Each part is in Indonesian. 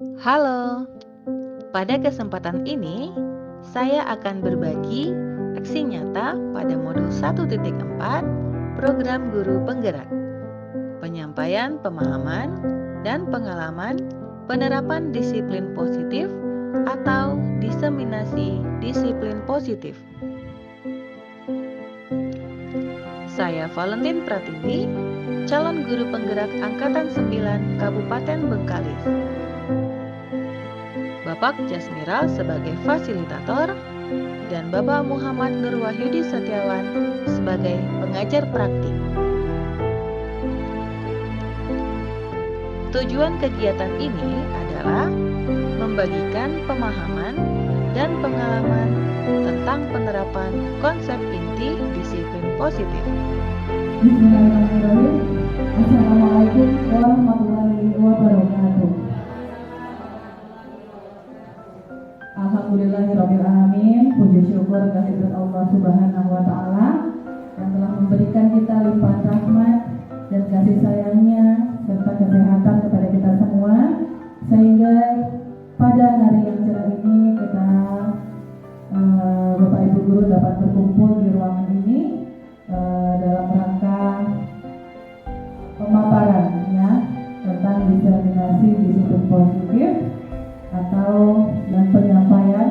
Halo, pada kesempatan ini saya akan berbagi aksi nyata pada modul 1.4 program guru penggerak, penyampaian pemahaman dan pengalaman penerapan disiplin positif atau diseminasi disiplin positif. Saya Valentin Pratiwi, calon guru penggerak Angkatan 9 Kabupaten Bengkalis. Bapak Jasmiral sebagai fasilitator dan Bapak Muhammad Nur Wahyudi Setiawan sebagai pengajar praktik. Tujuan kegiatan ini adalah membagikan pemahaman dan pengalaman tentang penerapan konsep inti disiplin positif. Bismillahirrahmanirrahim. Assalamualaikum warahmatullahi wabarakatuh. Alhamdulillahirrahmanirrahim. Puji syukur kehadirat Allah Subhanahu wa Ta'ala yang telah memberikan kita limpahan rahmat dan kasih sayangnya serta kesehatan kepada kita semua, sehingga pada hari yang cerah ini kita Bapak Ibu Guru dapat berkumpul di ruangan ini dalam rangka pemaparan tentang diseminasi disiplin positif atau dan penyampaian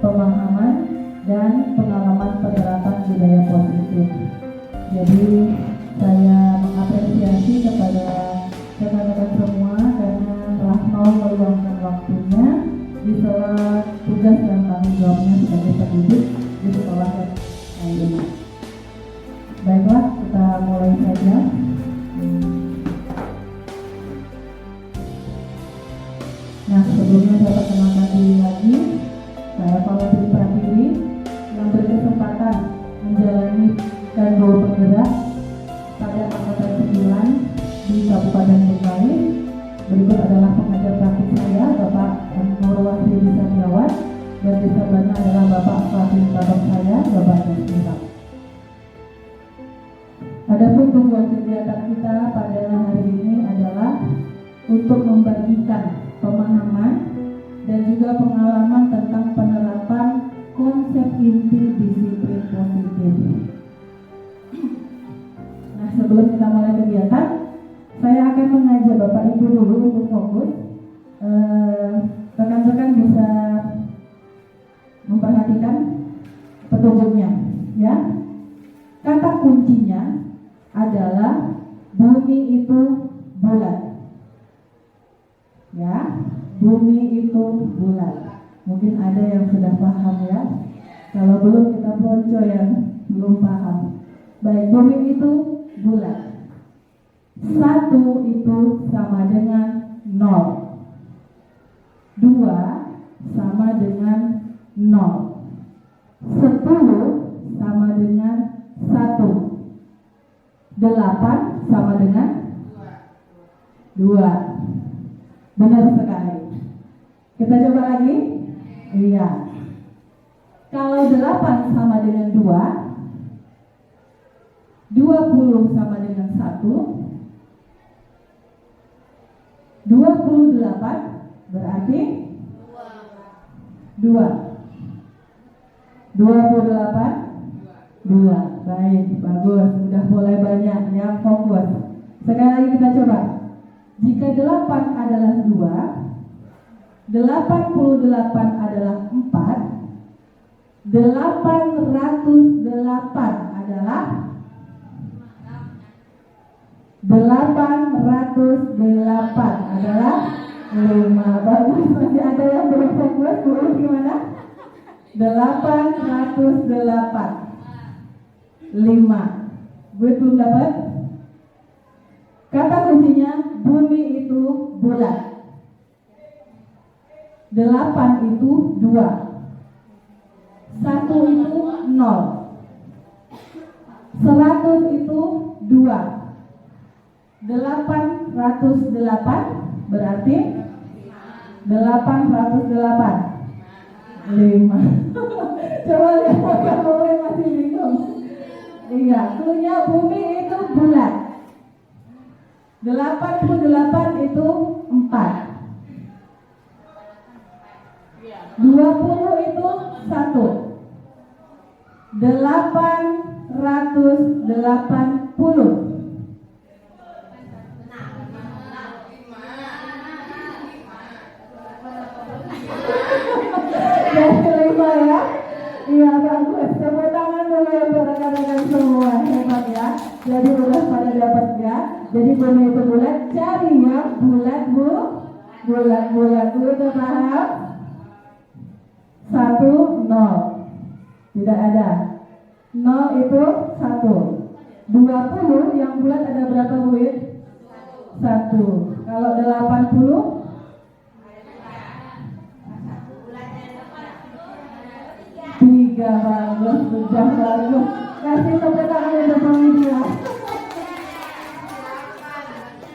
pemahaman dan pengalaman penerapan budaya positif. Jadi saya mengapresiasi kepada rekan-rekan semua karena telah mau meluangkan waktunya di sela tugas dan tanggung jawabnya sebagai pendidik di sekolah ini. Baiklah, kita mulai saja. Nah, sebelumnya saya perkenalkan diri lagi. Saya Valentin Pratiwi yang berkesempatan menjalani guru penggerak pada angkatan 9 di Kabupaten Bengkalis. Berikut adalah pengajar praktik saya, Bapak Nur Wahyudi Setiawan, dan di sebelahnya adalah Bapak fasilitator saya, Bapak Jasmiral. Adapun tujuan kegiatan kita pada hari ini adalah untuk membagikan pemahaman dan juga pengalaman tentang penerapan konsep inti disiplin positif. Nah, sebelum kita mulai kegiatan, saya akan mengajak Bapak Ibu dulu untuk fokus. Rekan-rekan bisa memperhatikan petunjuknya, ya. Kata kuncinya adalah bumi itu bulat. Ya, bumi itu bulat. Mungkin ada yang sudah paham ya. Kalau belum, kita bocor yang belum paham. Baik, bumi itu bulat. 1 itu sama dengan 0. 2 sama dengan 0. 10 sama dengan 1. 8 sama dengan 2. Benar sekali. Kita coba lagi. Iya. Kalau 8 sama dengan 2, 20 sama dengan 1, 28 berarti 2. 28 2. Baik, bagus. Sudah mulai banyak yang fokus. Sekali lagi kita coba. Jika 8 adalah 2, 88 adalah 4, 808 adalah 5. Bagus, masih ada yang belum fokus. Guru gimana? 808 5. Gue belum dapat. Kata kuncinya bumi itu bulat. 8 itu 2. 1 itu 0. 100 itu 2. 808 berarti 808 5. Coba lihat kalau masih bingung. Iya, cluenya bumi itu bulat. 88 itu 4. 20 itu 1. 880. Jadi 5 ya. Iya, bagus. Tepuk tangan dulu ya buat rekan-rekan semua. Hebat ya. Jadi udah pada dapat ya. Jadi boleh itu bulat, cari ya bulat bu. Bulat udah paham? 1, 0. Tidak ada. 0 itu 1. 20 yang bulat ada berapa buit? 1. Kalau 80? 3. Bagus, sudah bagus. Kasih tepuk tangan untuk panitia.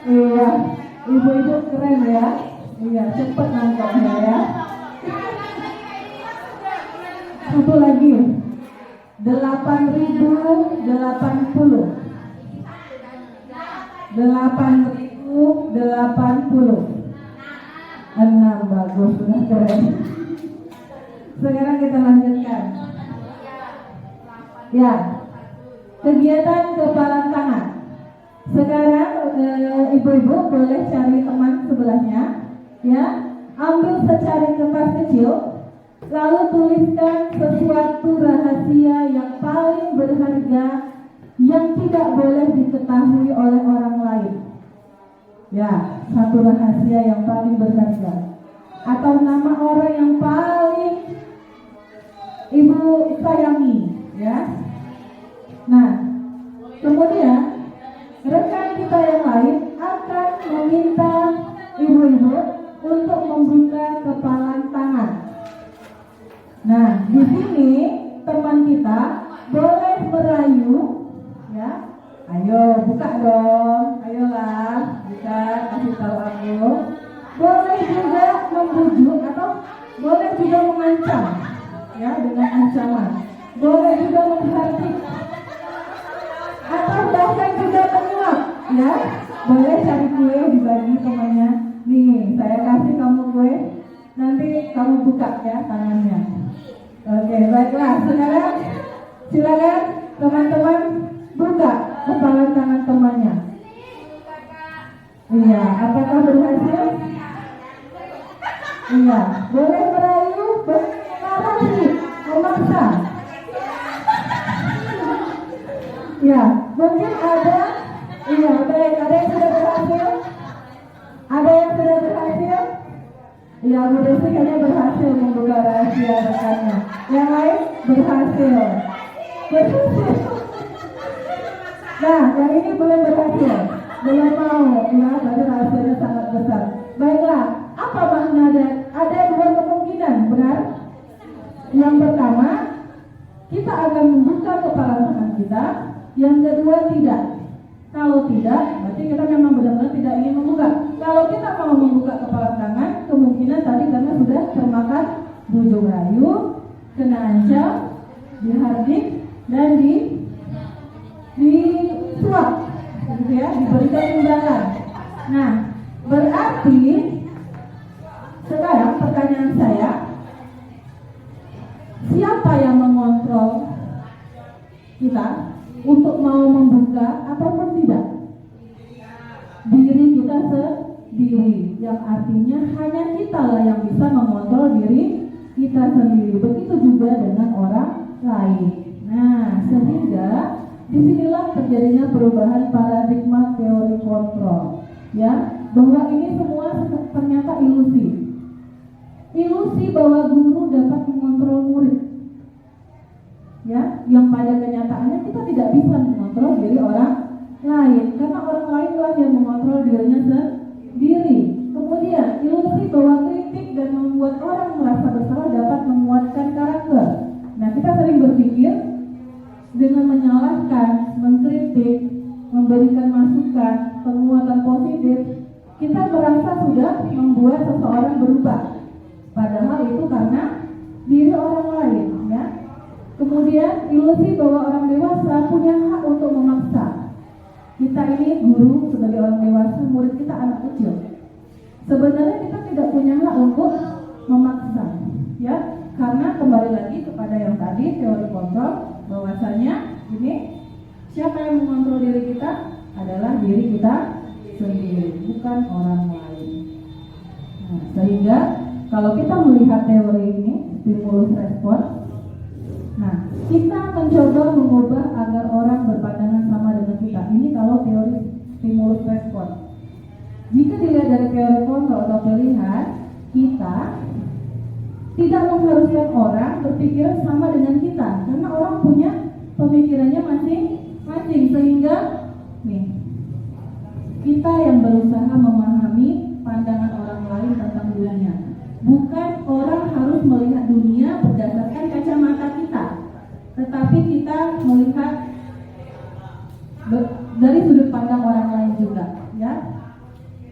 Iya, ibu-ibu keren ya. Iya, cepet nangkapnya ya. Satu lagi. 8.080. 8.080. 6. Bagus, sudah keren. Sekarang kita lanjutkan. Ya, kegiatan kepalan tangan. Sekarang ibu-ibu boleh cari teman sebelahnya, ya. Ambil secari kertas kecil, lalu tuliskan sesuatu rahasia yang paling berharga yang tidak boleh diketahui oleh orang lain. Ya, satu rahasia yang paling berharga atau nama orang yang paling ibu sayangi, ya. Nah, kemudian rekan kita yang lain akan meminta ibu-ibu untuk membuka kepalan tangan. Nah, di sini teman kita boleh merayu, ya. Ayo buka dong, ayolah, buka, kasih tahu aku. Boleh juga membujuk atau boleh juga mengancam, ya, dengan ancaman. Boleh juga menghardik atau bahkan juga menyuap, ya. Boleh cari kue dibagi temannya. Nih, saya kasih kamu kue, nanti kamu buka ya tangannya. Oke, baiklah. Sekarang silakan teman-teman buka kepalan tangan temannya. Iya, apakah berhasil? Iya, boleh merayu, berarti memaksa. Ya, mungkin ada. Iya, baik. Ada yang sudah berhasil? Ada yang sudah berhasil? Iya, Bu Desi kayaknya berhasil membuka rahasia rekannya. Yang lain berhasil. Berhasil. Nah, yang ini belum berhasil. Belum mau. Ya, berarti rahasianya sangat besar. Baiklah, apa makna ada dua kemungkinan, benar? Yang pertama, kita akan membuka kepala tangan kita. Yang kedua, tidak. Kalau tidak, berarti kita memang benar-benar tidak ingin membuka. Kalau kita mau membuka kepala tangan, kemungkinan tadi karena sudah termakan bujuk rayu, kena ancam, dihardik, dan disuap, gitu ya, diberikan imbalan. Nah, berarti sekarang pertanyaan saya, siapa yang mengontrol kita untuk mau membuka ataupun tidak? Diri kita sendiri, yang artinya hanya kita lah yang bisa mengontrol diri kita sendiri. Begitu juga dengan orang lain. Nah, sehingga disinilah terjadinya perubahan paradigma teori kontrol, ya, bahwa ini semua ternyata ilusi bahwa guru dapat mengontrol murid, ya, yang pada kenyataannya kita tidak bisa mengontrol diri orang lain karena orang lainlah yang mengontrol dirinya sendiri. Kemudian ilusi bahwa kritik dan membuat orang merasa bersalah dapat menguatkan karakter. Nah, kita sering berpikir dengan menyalahkan, mengkritik, memberikan masukan, penguatan positif, kita merasa sudah membuat seseorang berubah. Padahal itu karena diri orang lain, ya. Kemudian ilusi bahwa orang dewasa punya hak untuk memaksa. Kita ini guru sebagai orang dewasa, murid kita anak kecil. Sebenarnya kita tidak punya hak untuk memaksa. ya, karena kembali lagi kepada yang tadi teori kontrol, bahwasanya ini siapa yang mengontrol diri kita adalah diri kita sendiri, bukan orang lain. Nah, sehingga kalau kita melihat teori ini, stimulus respon, nah kita mencoba mengubah agar orang berpandangan sama dengan kita. Ini kalau teori stimulus respon. Jika dilihat dari teori kontrol atau pilihan, kita tidak mengharuskan orang berpikir sama dengan kita, karena orang punya pemikirannya masing-masing, sehingga nih kita yang berusaha memahami pandangan orang lain tentang dunia. Bukan orang harus melihat dunia berdasarkan kacamata kita, tetapi kita melihat dari sudut pandang orang lain juga, ya.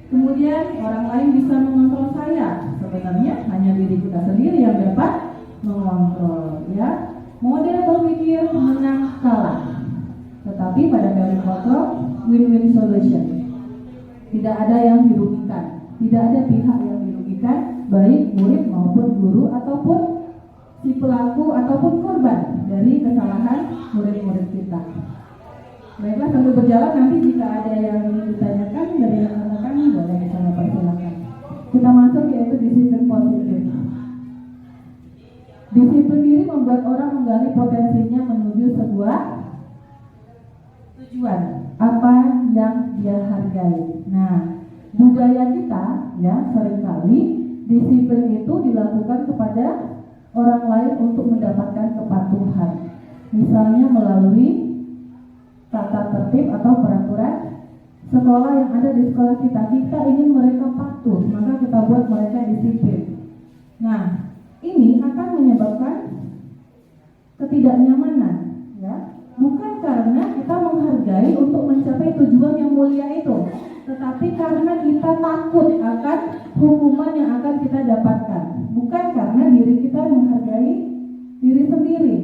Kemudian orang lain bisa mengontrol saya. Sebenarnya hanya diri kita sendiri yang dapat mengontrol, ya. Model berpikir menang kalah. Tetapi pada teori kontrol, win-win solution. Tidak ada yang dirugikan, tidak ada pihak yang dirugikan, baik murid maupun guru ataupun si pelaku ataupun korban dari kesalahan murid-murid kita. Baiklah, sambil berjalan nanti jika ada yang ingin ditanyakan dari rekan-rekan boleh saya persilakan. Kita masuk yaitu disiplin positif. Disiplin diri membuat orang menggali potensinya menuju sebuah tujuan apa yang dia hargai. Nah, budaya kita ya seringkali disiplin itu dilakukan kepada orang lain untuk mendapatkan kepatuhan. Misalnya melalui tata tertib atau peraturan sekolah yang ada di sekolah kita. Kita ingin mereka patuh, maka kita buat mereka disiplin. Nah, ini akan menyebabkan ketidaknyamanan, ya. Bukan karena kita menghargai untuk mencapai tujuan yang mulia itu, tetapi karena kita takut akan hukuman yang akan kita dapatkan. Bukan karena diri kita menghargai diri sendiri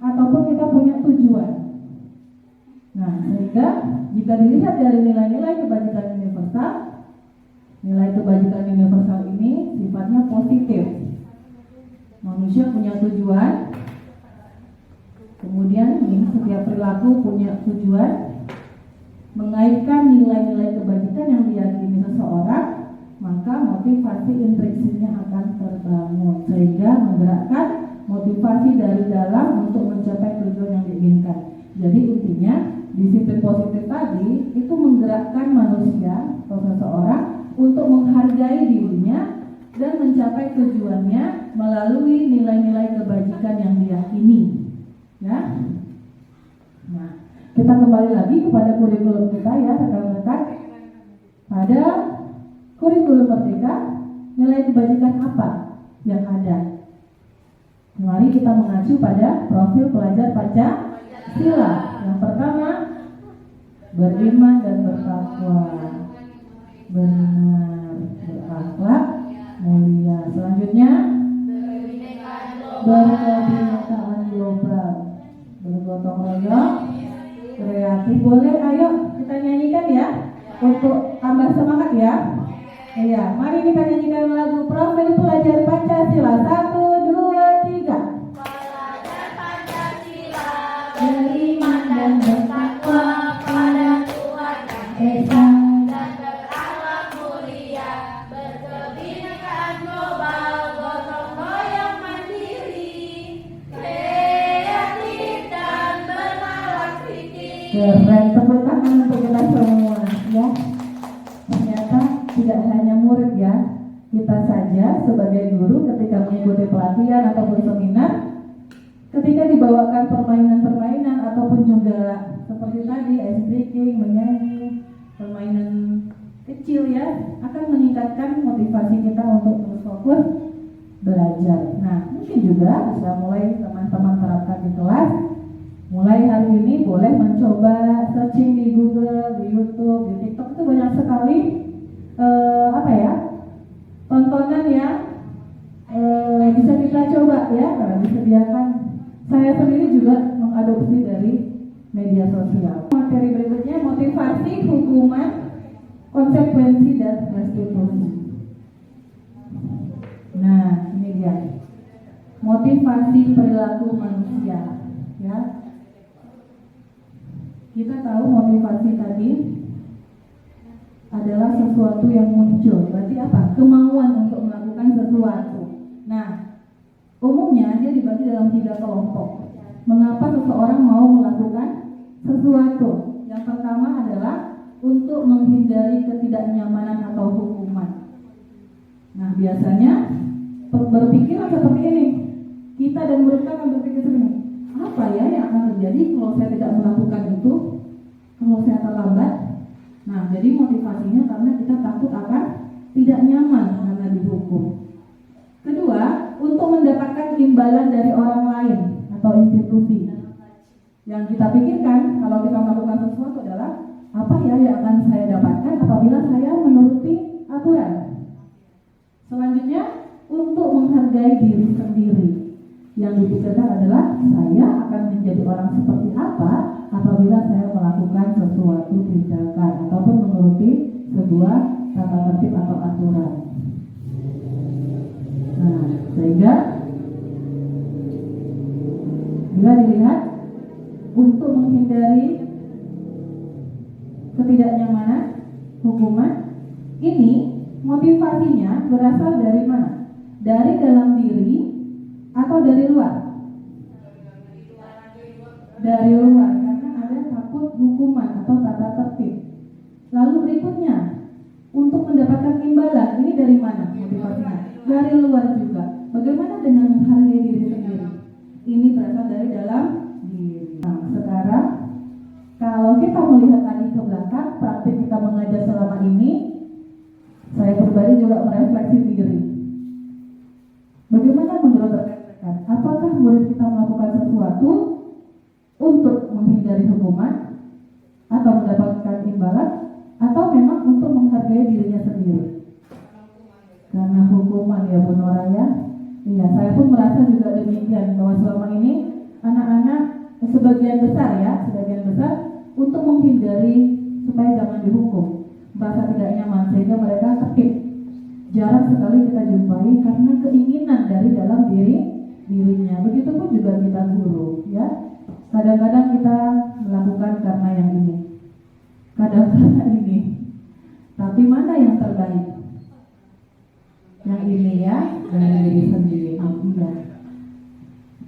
ataupun kita punya tujuan. Nah, sehingga jika dilihat dari nilai-nilai kebajikan universal, nilai kebajikan universal ini sifatnya positif. Manusia punya tujuan, kemudian setiap perilaku punya tujuan, mengaitkan nilai-nilai kebajikan yang diyakini seseorang, maka motivasi intriksinya akan terbangun, sehingga menggerakkan motivasi dari dalam untuk mencapai tujuan yang diinginkan. Jadi intinya disiplin positif tadi itu menggerakkan manusia atau seseorang untuk menghargai dirinya dan mencapai tujuannya melalui nilai-nilai kebajikan yang diyakini, ya. Nah, kita kembali lagi kepada kurikulum kita ya rekan-rekan. Pada kurikulum Merdeka, nilai kebajikan apa yang ada? Mari kita mengacu pada profil pelajar Pancasila. Yang pertama, beriman dan bertakwa, benar, berakhlak mulia. Selanjutnya, berkebinekaan global, bergotong royong, kreatif. Boleh, ayo kita nyanyikan ya untuk tambah semangat ya. Iya, mari kita nyanyikan lagu profil pelajar Pancasila. 1, 2, 3. Pelajar Pancasila Beriman dan bertakwa pada Tuhan Yang Esa. dan berakhlak mulia, berkebinekaan global, gotong royong mandiri, kreatif dan bernalar fikir. Keren, tepuk tangan untuk kita semua ya. Ternyata tidak hanya murid ya, kita saja sebagai guru ketika mengikuti pelatihan ataupun seminar, ketika dibawakan permainan-permainan ataupun juga seperti tadi ice breaking, menyanyi, permainan kecil ya, akan meningkatkan motivasi kita untuk terus fokus belajar. Nah, mungkin juga bisa mulai teman-teman terapkan di kelas. Mulai hari ini boleh mencoba searching di Google, di YouTube, di TikTok, itu banyak sekali tontonan yang bisa kita coba ya, karena disediakan. Saya sendiri juga mengadopsi dari media sosial. Materi berikutnya motivasi, hukuman, konsekuensi dan restitusi. Nah, ini dia. motivasi perilaku manusia. Ya, kita tahu motivasi tadi adalah sesuatu yang muncul. Berarti apa? Kemauan untuk melakukan sesuatu. Nah, umumnya dia dibagi dalam 3 kelompok. Mengapa seseorang mau melakukan sesuatu? Yang pertama adalah untuk menghindari ketidaknyamanan atau hukuman. Nah, biasanya berpikiran seperti ini. Kita dan mereka akan berpikir seperti ini. Apa ya yang akan terjadi kalau saya tidak melakukan itu? Kalau saya terlambat? Nah, jadi motivasinya karena kita takut akan tidak nyaman karena dihukum. Kedua, untuk mendapatkan imbalan dari orang lain atau institusi. Yang kita pikirkan kalau kita melakukan sesuatu adalah apa ya yang akan saya dapatkan apabila saya menuruti aturan. Selanjutnya, untuk menghargai diri sendiri. Yang dipikirkan adalah saya akan menjadi orang seperti apa apabila saya melakukan sesuatu tindakan ataupun menuruti sebuah tata tertib atau aturan. Nah, sehingga bila dilihat untuk menghindari ketidaknyamanan hukuman, ini motivasinya berasal dari mana? Dari dalam diri atau dari luar? Dari luar, karena ada takut hukuman atau tata tertib. Lalu berikutnya, untuk mendapatkan imbalan, ini dari mana motivasinya? Dari luar juga. Bagaimana dengan menghargai diri sendiri? Ini berasal dari dalam diri. Nah, sekarang kalau kita melihat lagi ke belakang, praktik kita mengajar selama ini, saya pribadi juga merefleksi diri. Bagaimana menurut rekan-rekan? Apakah murid kita melakukan sesuatu untuk menghindari hukuman atau mendapatkan imbalan, atau memang untuk menghargai dirinya sendiri? Karena hukuman ya Bu Nora ya. Iya, saya pun merasa juga demikian bahwa selama ini anak-anak sebagian besar untuk menghindari supaya jangan dihukum, merasa tidak nyaman sehingga mereka tertib. Jarang sekali kita jumpai karena keinginan dari dalam dirinya. Begitupun juga kita guru, ya. Kadang-kadang kita melakukan karena yang ini, kadang karena ini. Tapi mana yang terbaik? Yang ini ya, dari diri sendiri. Iya.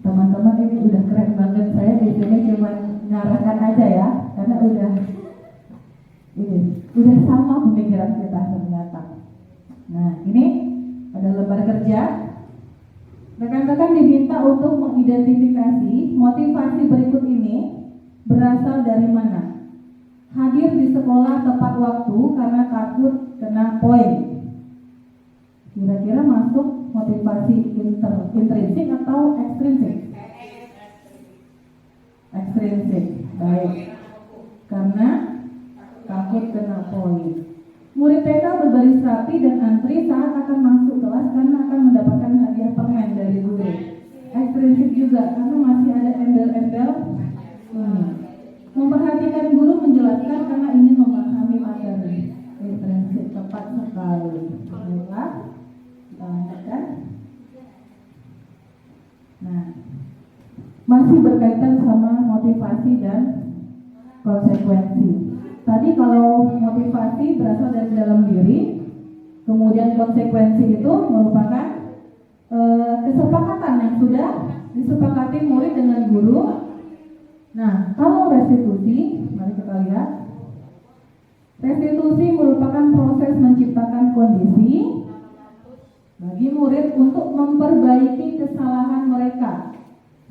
Teman-teman ini udah keren banget. Saya biasanya cuma ngarahkan aja ya, karena udah sama pemikiran kita ternyata. Nah, ini ada lembar kerja. Rekan-rekan diminta untuk mengidentifikasi motivasi berikut ini berasal dari mana. Hadir di sekolah tepat waktu karena takut kena poin. Kira-kira masuk motivasi intrinsik atau ekstrinsik? Ekstrinsik, baik. Karena takut kena poin. Murid TK berbaris rapi dan antri saat akan masuk kelas karena akan mendapatkan hadiah permen dari guru. Ekstrinsik juga karena masih ada embel-embel. Memperhatikan guru menjelaskan karena ingin memahami materi. Ekstrinsik, tepat sekali. Baiklah, kita lanjutkan. Nah, masih berkaitan sama motivasi dan konsekuensi. Tadi kalau motivasi berasal dari dalam diri, kemudian konsekuensi itu merupakan kesepakatan yang sudah disepakati murid dengan guru. Nah, kalau restitusi, mari kita lihat. Restitusi merupakan proses menciptakan kondisi bagi murid untuk memperbaiki kesalahan mereka,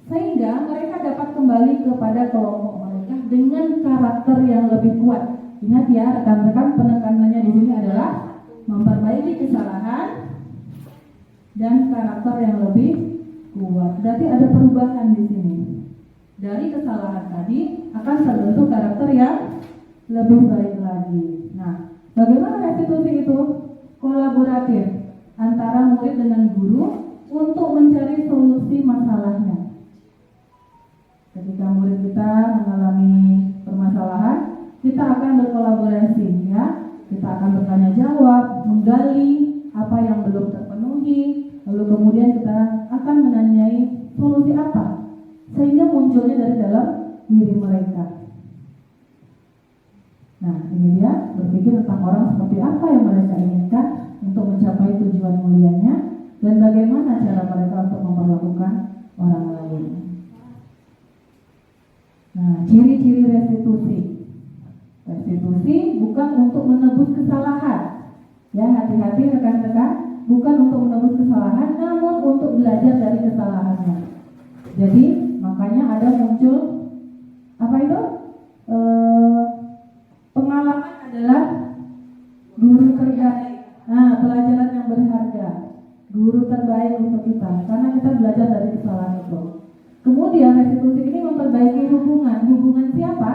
sehingga mereka dapat kembali kepada kelompok mereka dengan karakter yang lebih kuat. Ingat ya rekan-rekan, penekanannya di sini adalah memperbaiki kesalahan dan karakter yang lebih kuat. Berarti ada perubahan di sini. Dari kesalahan tadi akan terbentuk karakter yang lebih baik lagi. Nah, bagaimana restitusi itu? Kolaboratif antara murid dengan guru untuk mencari solusi masalahnya. Ketika murid kita mengalami permasalahan, kita akan berkolaborasi, ya. Kita akan bertanya jawab, menggali apa yang belum terpenuhi memenuhi, lalu kemudian kita akan menanyai solusi apa sehingga munculnya dari dalam diri mereka. Nah, ini dia berpikir tentang orang seperti apa yang mereka inginkan untuk mencapai tujuan mulianya dan bagaimana cara mereka untuk memperlakukan orang lain. Nah, ciri-ciri restitusi. Restitusi bukan untuk menebus kesalahan. Ya, hati-hati rekan-rekan, bukan untuk menebus kesalahan, namun untuk belajar dari kesalahannya. Jadi, makanya ada muncul apa itu? Pengalaman adalah guru terbaik. Nah, pelajaran yang berharga, guru terbaik untuk kita, karena kita belajar dari kesalahan itu. Kemudian restitusi ini memperbaiki hubungan. Hubungan siapa?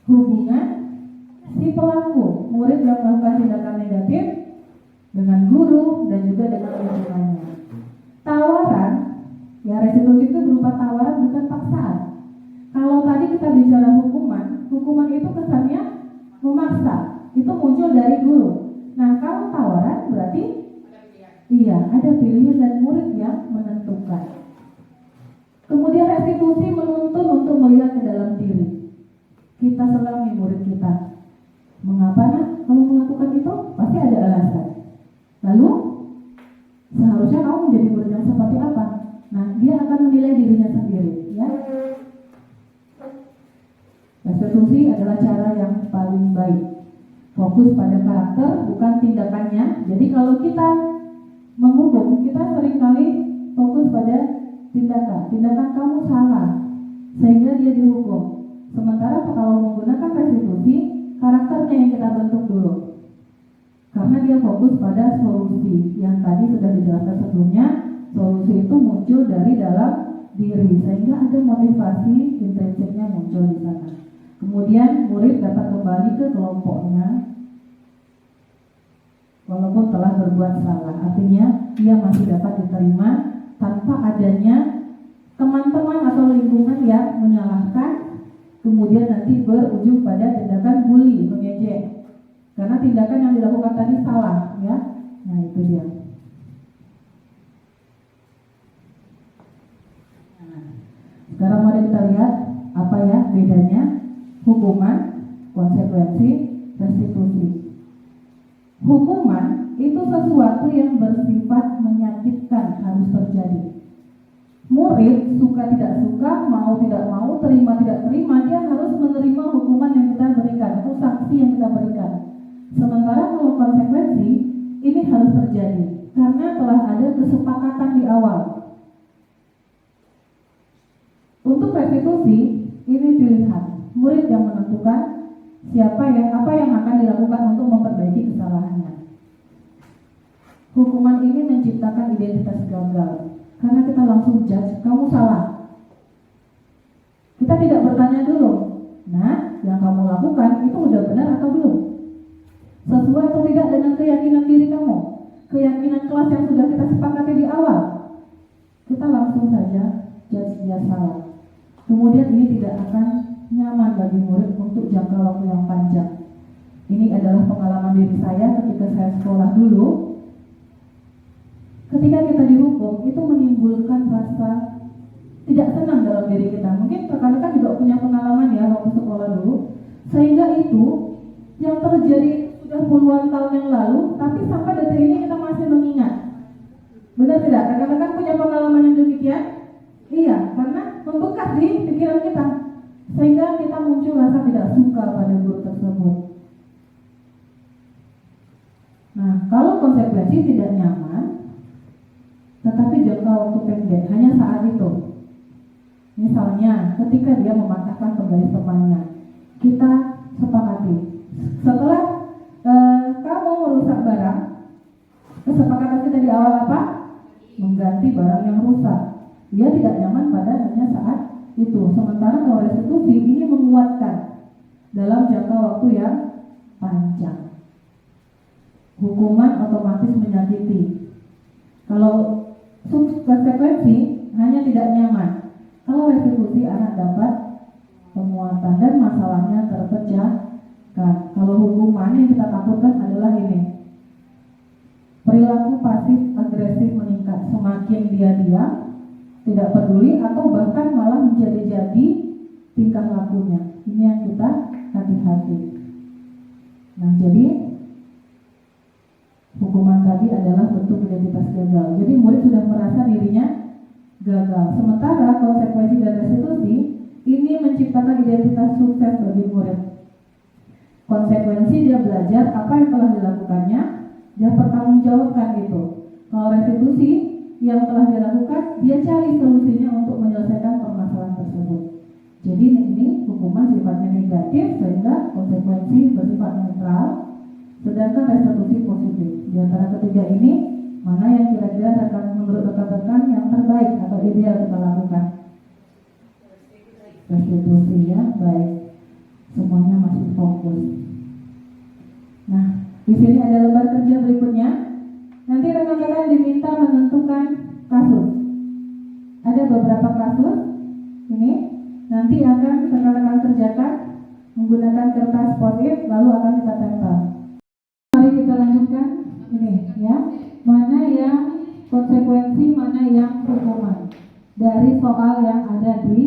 Hubungan si pelaku, murid yang melakukan tindakan negatif dengan guru dan juga dengan lingkungannya. Tawaran, ya restitusi itu berupa tawaran bukan paksaan. Kalau tadi kita bicara hukuman itu kesannya memaksa, itu muncul dari guru. Nah, kalau tawaran berarti ada pilihan dan murid yang menentukan. Kemudian restitusi menuntun untuk melihat ke dalam diri. Kita selami murid kita. Mengapa kamu melakukan itu? Pasti ada alasan. Lalu seharusnya kamu menjadi murid yang seperti apa? Nah, dia akan menilai dirinya sendiri, ya. Restitusi adalah cara yang paling baik. Fokus pada karakter, bukan tindakannya. Jadi kalau kita menghukum, kita seringkali fokus pada tindakan kamu salah, sehingga dia dihukum. Sementara kalau menggunakan restitusi, karakternya yang kita bentuk dulu. Karena dia fokus pada solusi. Yang tadi sudah dijelaskan sebelumnya, solusi itu muncul dari dalam diri, sehingga ada motivasi intrinsiknya muncul di sana. Kemudian murid dapat kembali ke kelompoknya walaupun telah berbuat salah. Artinya dia masih dapat diterima tanpa adanya teman-teman atau lingkungan yang menyalahkan, kemudian nanti berujung pada tindakan bully, mengejek. Karena tindakan yang dilakukan tadi salah, ya. Nah, itu dia. Nah, sekarang mari kita lihat apa ya bedanya hukuman, konsekuensi, restitusi. Hukuman itu sesuatu yang bersifat menyakitkan, harus terjadi. Murid suka tidak suka, mau tidak mau, terima tidak terima, dia harus menerima hukuman yang kita berikan atau sanksi yang kita berikan. Sementara kalau konsekuensi ini harus terjadi karena telah ada kesepakatan di awal. Untuk restitusi ini pilihan. Murid yang menentukan apa yang akan dilakukan untuk memperbaiki kesalahannya. Hukuman ini menciptakan identitas gagal karena kita langsung judge, kamu salah. Kita tidak bertanya dulu, nah yang kamu lakukan itu udah benar atau belum? Sesuai atau tidak dengan keyakinan diri kamu? Keyakinan kelas yang sudah kita sepakati di awal? Kita langsung saja judge dia salah. Kemudian ini tidak akan nyaman bagi murid untuk jangka waktu yang panjang. Ini adalah pengalaman diri saya ketika saya sekolah dulu. Ketika kita dihukum, itu menimbulkan rasa tidak senang dalam diri kita. Mungkin rekan-rekan juga punya pengalaman ya waktu sekolah dulu. Sehingga itu yang terjadi sudah puluhan tahun yang lalu, tapi sampai detik ini kita masih mengingat. Benar tidak? Rekan-rekan punya pengalaman yang demikian? Iya, karena membekas di pikiran kita. Sehingga kita muncul rasa tidak suka pada guru tersebut. Nah, kalau konsekuensi tidak nyaman, tetapi jangka waktu pendek, hanya saat itu. Misalnya, ketika dia mematahkan penggaris temannya, kita sepakati. Setelah kamu merusak barang, kesepakatan kita di awal apa? Mengganti barang yang rusak. Dia tidak nyaman pada hanya saat itu. Sementara kalau restitusi ini menguatkan dalam jangka waktu yang panjang. Hukuman otomatis menyakiti. Kalau konsekuensi hanya tidak nyaman. Kalau restitusi anak dapat penguatan dan masalahnya terpecahkan. Kalau hukuman yang kita takutkan adalah ini, perilaku pasif agresif meningkat, semakin dia diam, tidak peduli, atau bahkan malah menjadi-jadi tingkah lakunya. Ini yang kita hati-hati. Nah, jadi hukuman tadi adalah bentuk identitas gagal. Jadi murid sudah merasa dirinya gagal. Sementara konsekuensi dan restitusi ini menciptakan identitas sukses bagi murid. Konsekuensi dia belajar apa yang telah dilakukannya, dia pertanggungjawabkan gitu. Kalau restitusi yang telah dilakukan, dia cari solusinya untuk menyelesaikan permasalahan tersebut. Jadi ini hukuman sifatnya negatif sehingga konsekuensi bersifat netral, sedangkan restitusi positif. Di antara ketiga ini, mana yang kira-kira menurut rekan-rekan yang terbaik atau ideal kita lakukan? Restitusi, ya, baik. Semuanya masih fokus. Nah, di sini ada lembar kerja berikutnya. Nanti rekan-rekan diminta menentukan kasus. Ada beberapa kasus ini. Nanti akan rekan-rekan kerjakan menggunakan kertas post-it, lalu akan kita tempel. Mari kita lanjutkan ini, ya. Mana yang konsekuensi, mana yang hukuman dari soal yang ada di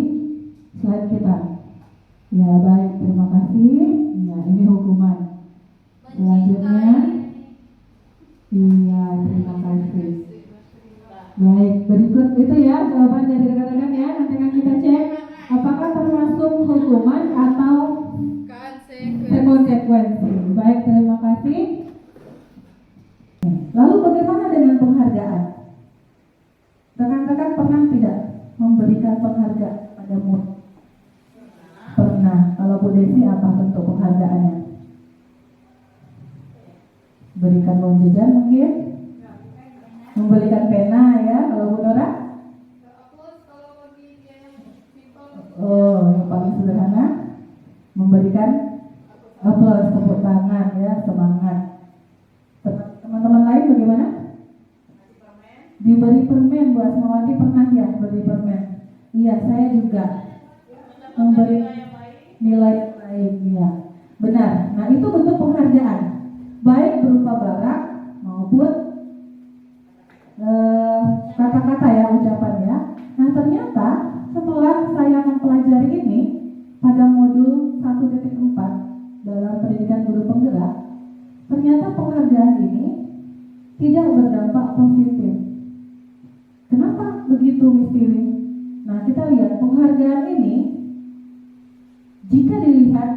slide kita. Ya, baik, terima kasih. Ya, ini hukuman. Selanjutnya, iya, terima kasih. Baik, berikut itu ya jawaban dari rekan-rekan ya. Nanti akan kita cek apakah termasuk hukuman atau konsekuensi. Baik, terima kasih. Lalu bagaimana dengan penghargaan? Rekan-rekan pernah tidak memberikan penghargaan pada murid? Pernah. Kalau Bu Desi apa bentuk penghargaannya? Berikan uang jajan mungkin? Memberikan pena ya. Kalau Bu Nora? Oh, yang paling sederhana, memberikan aplaus, tepuk tangan ya, semangat. Teman-teman lain bagaimana? Diberi permen. Bu Asmawati pernah ya beri permen? Iya, saya juga memberi nilai yang baik, ya. Benar. Nah, itu bentuk penghargaan, baik berupa barang maupun kata-kata ya, ucapan ya. Nah, ternyata setelah saya mempelajari ini pada modul 1.4 dalam pendidikan guru penggerak, ternyata penghargaan ini tidak berdampak positif. Kenapa begitu, Mistiri? Nah, kita lihat penghargaan ini jika dilihat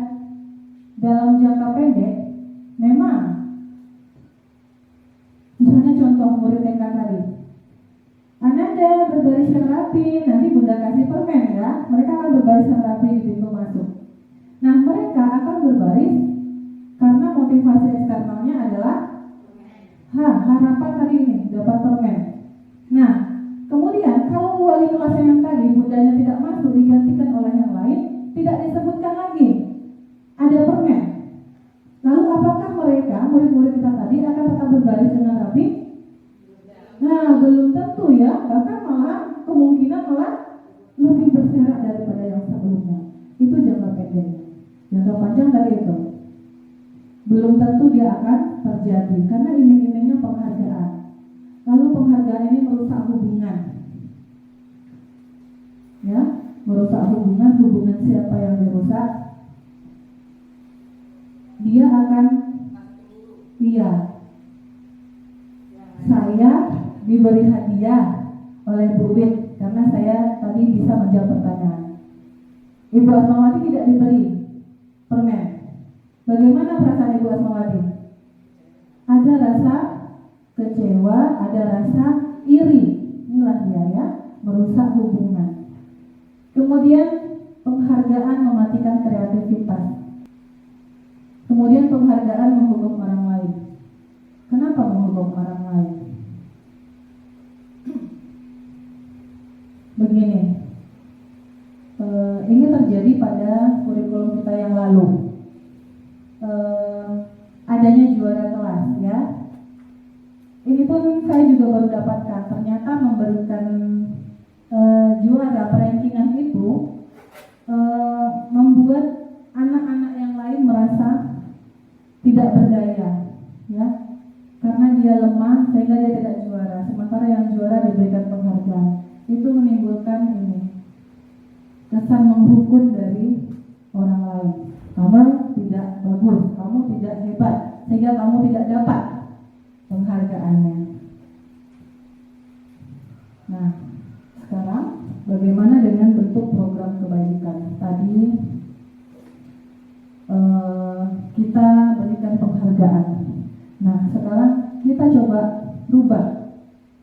dalam jangka pendek, memang misalnya contoh murid TK tadi, Ananda berbaris yang rapi, nanti Bunda kasih permen ya, mereka akan berbaris yang rapi di pintu masuk. Nah, mereka akan berbaris karena motivasi eksternalnya adalah harapan tadi ini dapat permen. Nah, kemudian kalau wali kelas yang tadi bundanya tidak masuk, digantikan oleh yang lain, tidak disebutkan lagi ada permen. Lalu apakah mereka, murid-murid kita tadi, akan tetap berbaris dengan rapi? Nah, belum tentu ya, bahkan malah kemungkinan malah lebih berserak daripada yang sebelumnya. Itu jangka pendek. Jangka panjang tadi itu belum tentu dia akan terjadi karena iming-imingnya penghargaan. Lalu penghargaan ini merusak hubungan, ya, merusak hubungan siapa yang dirusak? Dia akan, iya, saya diberi hadiah oleh Bu Wit karena saya tadi bisa menjawab pertanyaan. Ibu Asmawati tidak diberi permen. Bagaimana perasaan Ibu Asmawati? Ada rasa kecewa, ada rasa iri. Inilah dia ya, merusak hubungan. Kemudian penghargaan mematikan kreativitas. Kemudian penghargaan menghukum orang lain. Kenapa menghukum orang lain? Begini, ini terjadi pada kurikulum kita yang lalu. Adanya juara kelas ya. Ini pun saya juga baru dapatkan. Ternyata memberikan juara perankingan itu membuat anak-anak yang lain merasa tidak berdaya, ya, karena dia lemah sehingga menghukum dari orang lain. Kamu tidak bagus, kamu tidak hebat, sehingga kamu tidak dapat penghargaannya. Nah, sekarang bagaimana dengan bentuk program kebaikan? Tadi kita berikan penghargaan. Nah, sekarang kita coba rubah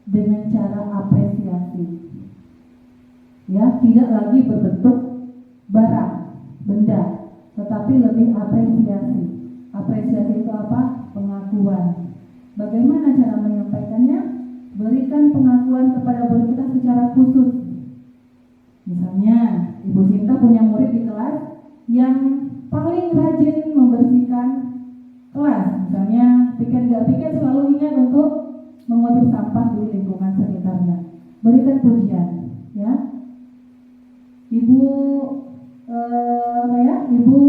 dengan cara apresiasi. Ya, tidak lagi berbentuk barang, benda, tetapi lebih apresiasi. Apresiasi itu apa? Pengakuan. Bagaimana cara menyampaikannya? Berikan pengakuan kepada guru kita secara khusus. Misalnya, Ibu Sinta punya murid di kelas yang paling rajin membersihkan kelas. Misalnya, pikir gak pikir selalu ingat untuk mengutip sampah di lingkungan sekitarnya. Berikan pujian, ya. Ibu Ibu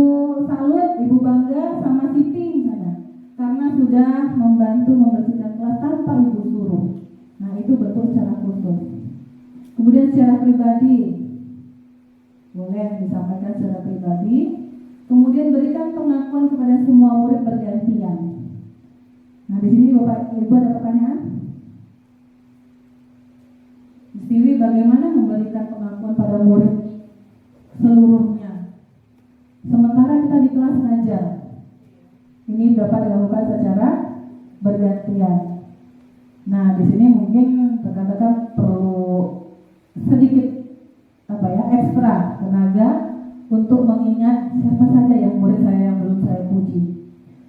salut, Ibu bangga sama Siti misalnya, karena sudah membantu membersihkan kelas tanpa Ibu suruh. Nah, itu bentuk secara khusus. Kemudian secara pribadi, boleh disampaikan secara pribadi. Kemudian berikan pengakuan kepada semua murid bergantian. Nah, di sini Bapak Ibu ada pertanyaan? Istiwi, bagaimana memberikan pengakuan pada murid seluruhnya? Sementara kita di kelas ngajar, ini dapat dilakukan secara bergantian. Nah, di sini mungkin rekan-rekan perlu sedikit ekstra tenaga untuk mengingat siapa saja yang murid saya yang belum saya puji.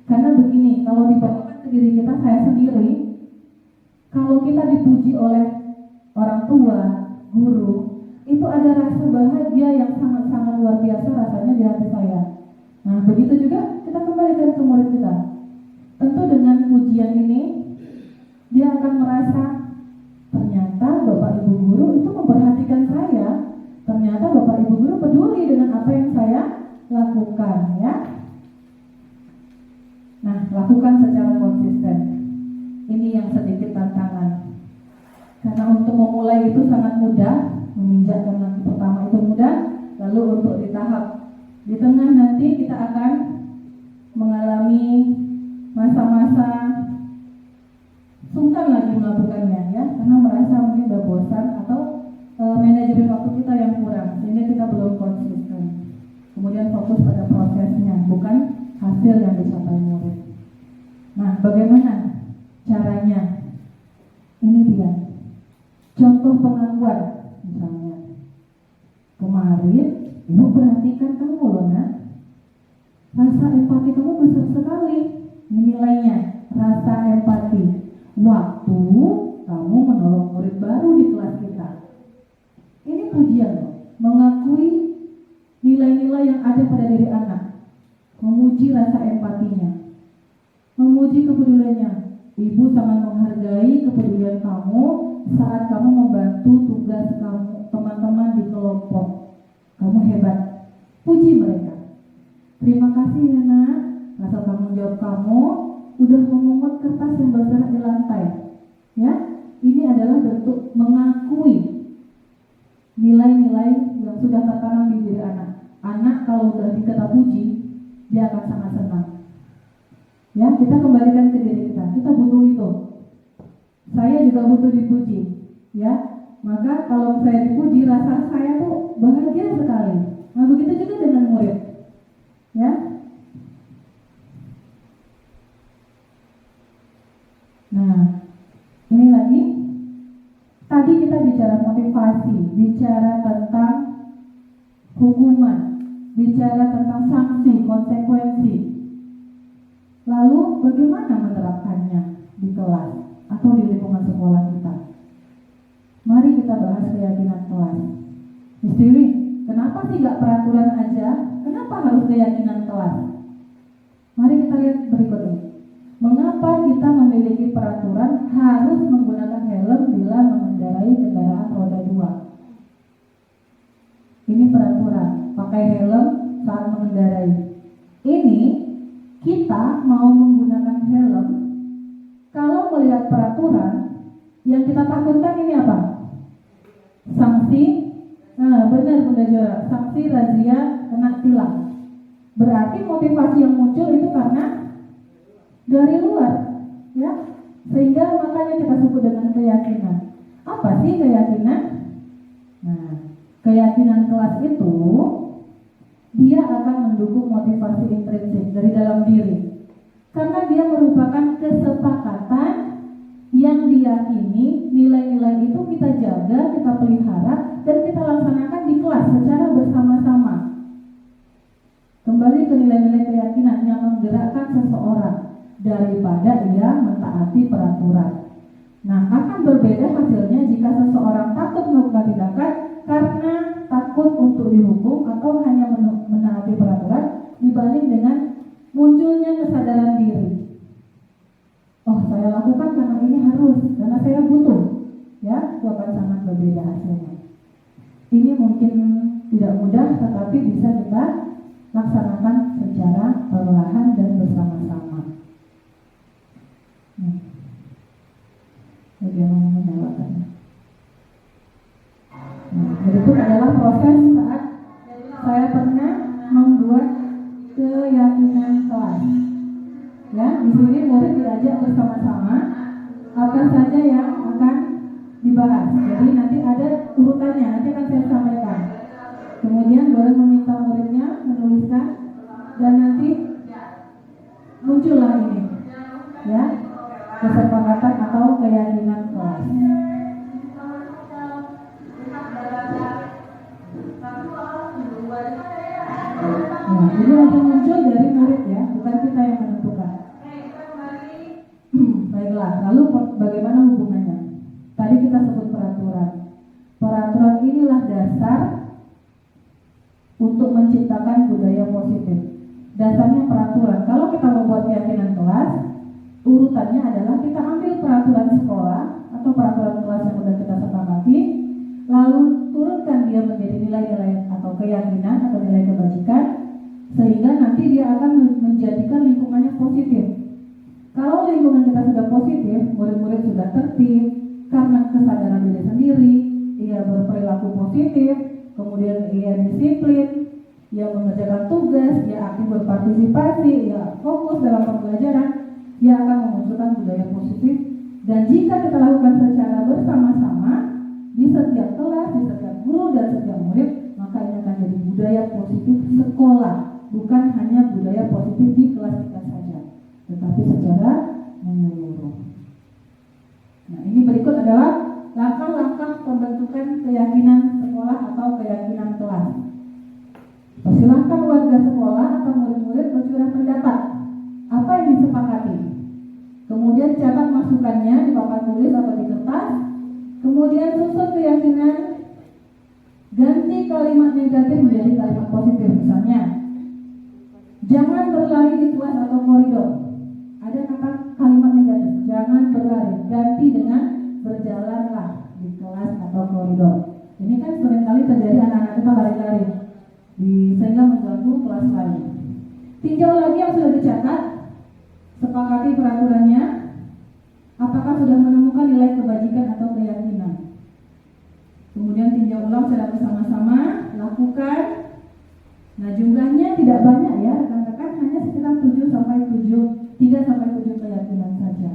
Karena begini, kalau dibawakan ke diri kita, saya sendiri, kalau kita dipuji oleh orang tua, guru, itu ada rasa bahagia yang sangat-sangat luar biasa rasanya di hati saya. Nah, begitu juga kita kembalikan ke murid kita. Tentu dengan pujian ini, dia akan merasa ternyata Bapak Ibu Guru itu memperhatikan saya. Ternyata Bapak Ibu Guru peduli dengan apa yang saya lakukan, ya. Nah, lakukan secara konsisten. Ini yang sedikit tantangan. Karena untuk memulai itu sangat mudah, menginjakkan langkah pertama itu mudah, lalu untuk di tahap di tengah nanti kita akan mengalami masa-masa sungkan lagi melakukannya, ya, karena merasa mungkin udah bosan atau manajemen waktu kita yang kurang, sehingga kita belum konsisten. Kemudian fokus pada prosesnya, bukan hasil yang dicapai murid. Nah, bagaimana caranya? Ini dia contoh pengakuan. Misalnya, kemarin Ibu perhatikan kamu loh, Nak. Rasa empati kamu besar sekali. Ini nilainya, rasa empati. Waktu kamu menolong murid baru di kelas kita. Ini pujian loh, mengakui nilai-nilai yang ada pada diri anak, memuji rasa empatinya, memuji kepeduliannya. Ibu sangat menghargai kepedulian kamu saat kamu membantu tugas kamu, teman-teman di kelompok. Kamu hebat. Puji mereka. Terima kasih ya, Nak. Rasa tanggung jawab kamu udah memungut kertas yang bergerak di lantai. Ya, ini adalah bentuk mengakui nilai-nilai yang sudah tertanam di diri anak. Anak kalau udah dikata puji, dia akan sangat senang. Ya, kita kembalikan ke diri kita. Kita butuh itu. Saya juga butuh dipuji. Ya, maka kalau saya dipuji, rasa saya tuh bahagia sekali. Nah, begitu juga dengan murid. Ya. Nah, ini lagi. Tadi kita bicara motivasi, bicara tentang hukuman, bicara tentang sanksi, konsekuensi. Lalu bagaimana menerapkannya di kelas atau di lingkungan sekolah kita? Mari kita bahas keyakinan kelas. Istiwi, kenapa sih gak peraturan aja? Kenapa harus keyakinan kelas? Mari kita lihat berikut ini. Mengapa kita memiliki peraturan harus menggunakan helm bila mengendarai kendaraan roda 2? Ini peraturan, pakai helm saat mengendarai. Ini kita mau menggunakan helm, kalau melihat peraturan, yang kita takutkan ini apa? Sanksi. Nah, benar. benar Bunda Jora, sanksi razia kena tilang. Berarti motivasi yang muncul itu karena dari luar, ya. Sehingga makanya kita sebut dengan keyakinan. Apa sih keyakinan? Nah, keyakinan kelas itu dia akan mendukung motivasi intrinsik dari dalam diri. Karena dia merupakan kesepakatan yang diyakini nilai-nilai itu kita jaga, kita pelihara, dan kita laksanakan di kelas secara bersama-sama. Kembali ke nilai-nilai keyakinan yang menggerakkan seseorang daripada ia mentaati peraturan. Nah, akan berbeda hasilnya jika seseorang takut melakukan tindakan karena takut untuk dihukum atau hanya menaati peraturan dibanding dengan munculnya kesadaran diri. Oh, saya lakukan karena ini harus, karena saya butuh. Ya, itu akan sangat berbeda hasilnya. Ini mungkin tidak mudah, tetapi bisa kita laksanakan secara perlahan dan bersama-sama. Bagaimana menyalakannya? Nah, berikut adalah proses saat saya pernah membuat keyakinan kelas. Ya, di sini murid diajak bersama-sama apa saja yang akan dibahas. Jadi nanti ada urutannya, nanti akan saya sampaikan. Kemudian boleh meminta muridnya menuliskan dan nanti muncullah ini, ya, kesepakatan atau keyakinan kelas. Nah, ini akan muncul dari murid ya, bukan kita yang menentukan. Baiklah, lalu bagaimana hubungannya? Tadi kita sebut peraturan. Peraturan inilah dasar untuk menciptakan budaya positif. Dasarnya peraturan. Kalau kita membuat keyakinan kelas, urutannya adalah kita ambil peraturan sekolah atau peraturan kelas yang sudah kita sepakati, lalu turunkan dia menjadi nilai-nilai atau keyakinan atau nilai kebajikan, sehingga nanti dia akan menjadikan lingkungannya positif. Kalau lingkungan kita sudah positif, murid-murid sudah tertib karena kesadaran diri sendiri, ia berperilaku positif, kemudian ia disiplin, ia mengerjakan tugas, ia aktif berpartisipasi, ia fokus dalam pembelajaran, ia akan memunculkan budaya positif. Dan jika kita lakukan secara bersama-sama di setiap kelas, di setiap guru dan setiap murid, maka ini akan jadi budaya positif sekolah, bukan hanya budaya positif di kelas kita saja, tetapi secara menyeluruh. Nah, ini berikut adalah langkah-langkah pembentukan keyakinan sekolah atau keyakinan kelas. Persilahkan warga sekolah atau murid-murid bercurah pendapat. Apa yang disepakati? Kemudian catat masukannya di papan tulis atau di kertas. Kemudian susun keyakinan, ganti kalimat negatif menjadi kalimat positif. Misalnya, jangan berlari di kelas atau koridor. Ada kata kalimat negatif, jangan berlari, ganti dengan berjalanlah di kelas atau koridor. Ini kan seringkali terjadi anak-anak kita lari-lari sehingga mengganggu kelas lain. Tinjau lagi yang sudah dicatat, sepakati peraturannya, apakah sudah menemukan nilai kebajikan atau keyakinan. Kemudian tinjau ulang secara bersama-sama, lakukan. Nah, jumlahnya tidak banyak ya, rekan-rekan, hanya sekitar 3 sampai 7 keyakinan saja.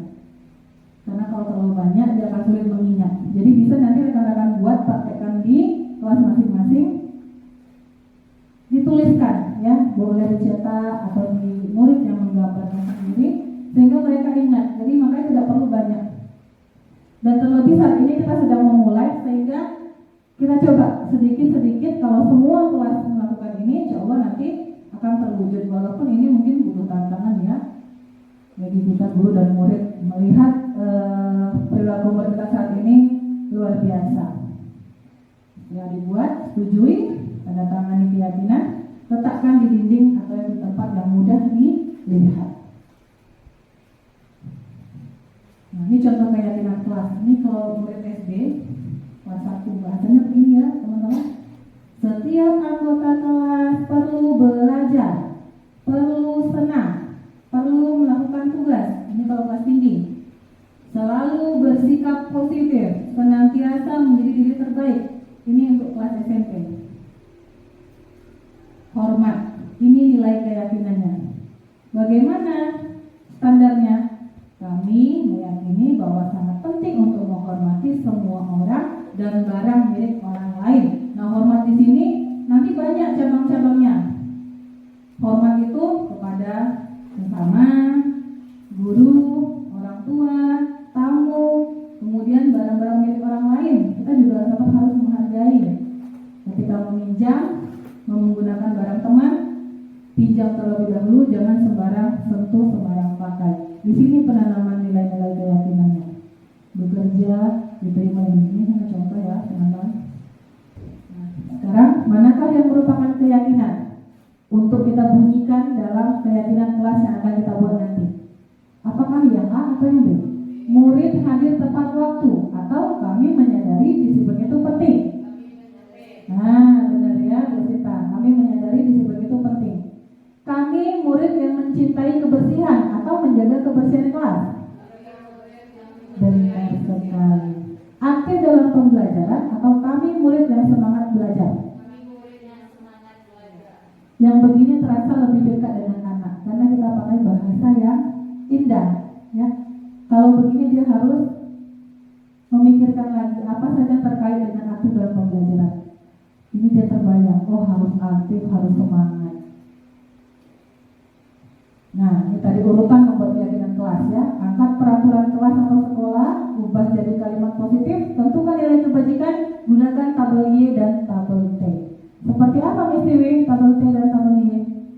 Karena kalau terlalu banyak dia akan sulit mengingat. Jadi bisa nanti rekan-rekan buat, praktekkan di kelas masing-masing, dituliskan ya, boleh dicetak atau di murid yang menggambarkan sendiri sehingga mereka ingat. Jadi makanya tidak perlu banyak. Dan terlebih saat ini kita sedang memulai, sehingga kita coba sedikit-sedikit. Kalau semua kelas melakukan ini, insya Allah nanti akan terwujud. Walaupun ini mungkin butuh tantangan ya bagi kita guru dan murid melihat perilaku murid kita saat ini luar biasa. Ya, dibuat, setujui, tanda tangani keyakinan, letakkan di dinding atau di tempat yang mudah dilihat. Nah, ini contoh keyakinan kelas. Ini kalau murid SD kelas 1 bahasanya begini ya teman-teman. Setiap anggota kelas perlu belajar, perlu senang, perlu melakukan tugas. Ini kalau kelas tinggi. Selalu bersikap positif, senantiasa menjadi diri terbaik. Ini untuk kelas SMP. hormat. Ini nilai keyakinannya. Bagaimana standarnya? Kami meyakini bahwa sangat penting untuk menghormati semua orang dan barang milik orang lain. Nah, hormat di sini nanti banyak cabang-cabangnya. Hormat itu kepada sesama, guru, orang tua, tamu, kemudian barang-barang milik orang lain. Kita juga tetap harus menghargai. Ketika meminjam, menggunakan barang teman, pinjam terlebih dahulu, jangan sembarang sentuh, sembarang pakai. Di sini penanaman nilai-nilai keyakinannya. Bekerja, diterima ini hanya contoh ya, teman-teman. Nah, sekarang manakah yang merupakan keyakinan untuk kita bunyikan dalam keyakinan kelas yang akan kita buat nanti? Apakah yang A atau yang B? Murid hadir tepat waktu atau kami menyadari disiplin itu penting? Nah, benar ya, Bu Sita. Kami menyadari disiplin itu penting. Kami murid yang mencintai kebersihan atau menjaga kebersihan kelas? Benar sekali. Aktif dalam pembelajaran atau kami murid yang semangat belajar? Yang begini terasa lebih dekat dengan anak karena kita pakai bahasa yang indah, ya. Kalau begini dia harus memikirkan lagi apa saja terkait dengan aktif dalam pembelajaran. Ini dia terbayang, oh harus aktif, harus semangat. Nah, ini tadi urutan membuat keyakinan kelas ya. Angkat peraturan kelas atau sekolah, ubah jadi kalimat positif, tentukan nilai kebajikan, gunakan tabel Y dan tabel T. Seperti apa Miss Dewi, tabel T dan tabel Y?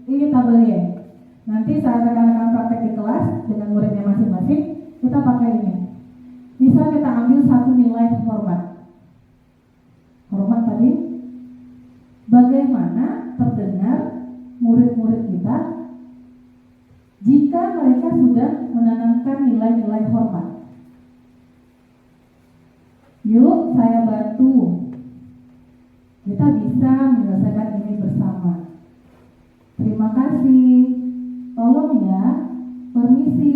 Ini tabel Y. Nanti saat akan praktek di kelas dengan muridnya masing-masing, kita pakai ini. Misal kita ambil satu nilai hormat. Hormat tadi, bagaimana terdengar murid-murid kita jika mereka sudah menanamkan nilai-nilai hormat? Yuk, saya bantu. Kita bisa menyelesaikan ini bersama. Terima kasih. Tolong ya, permisi.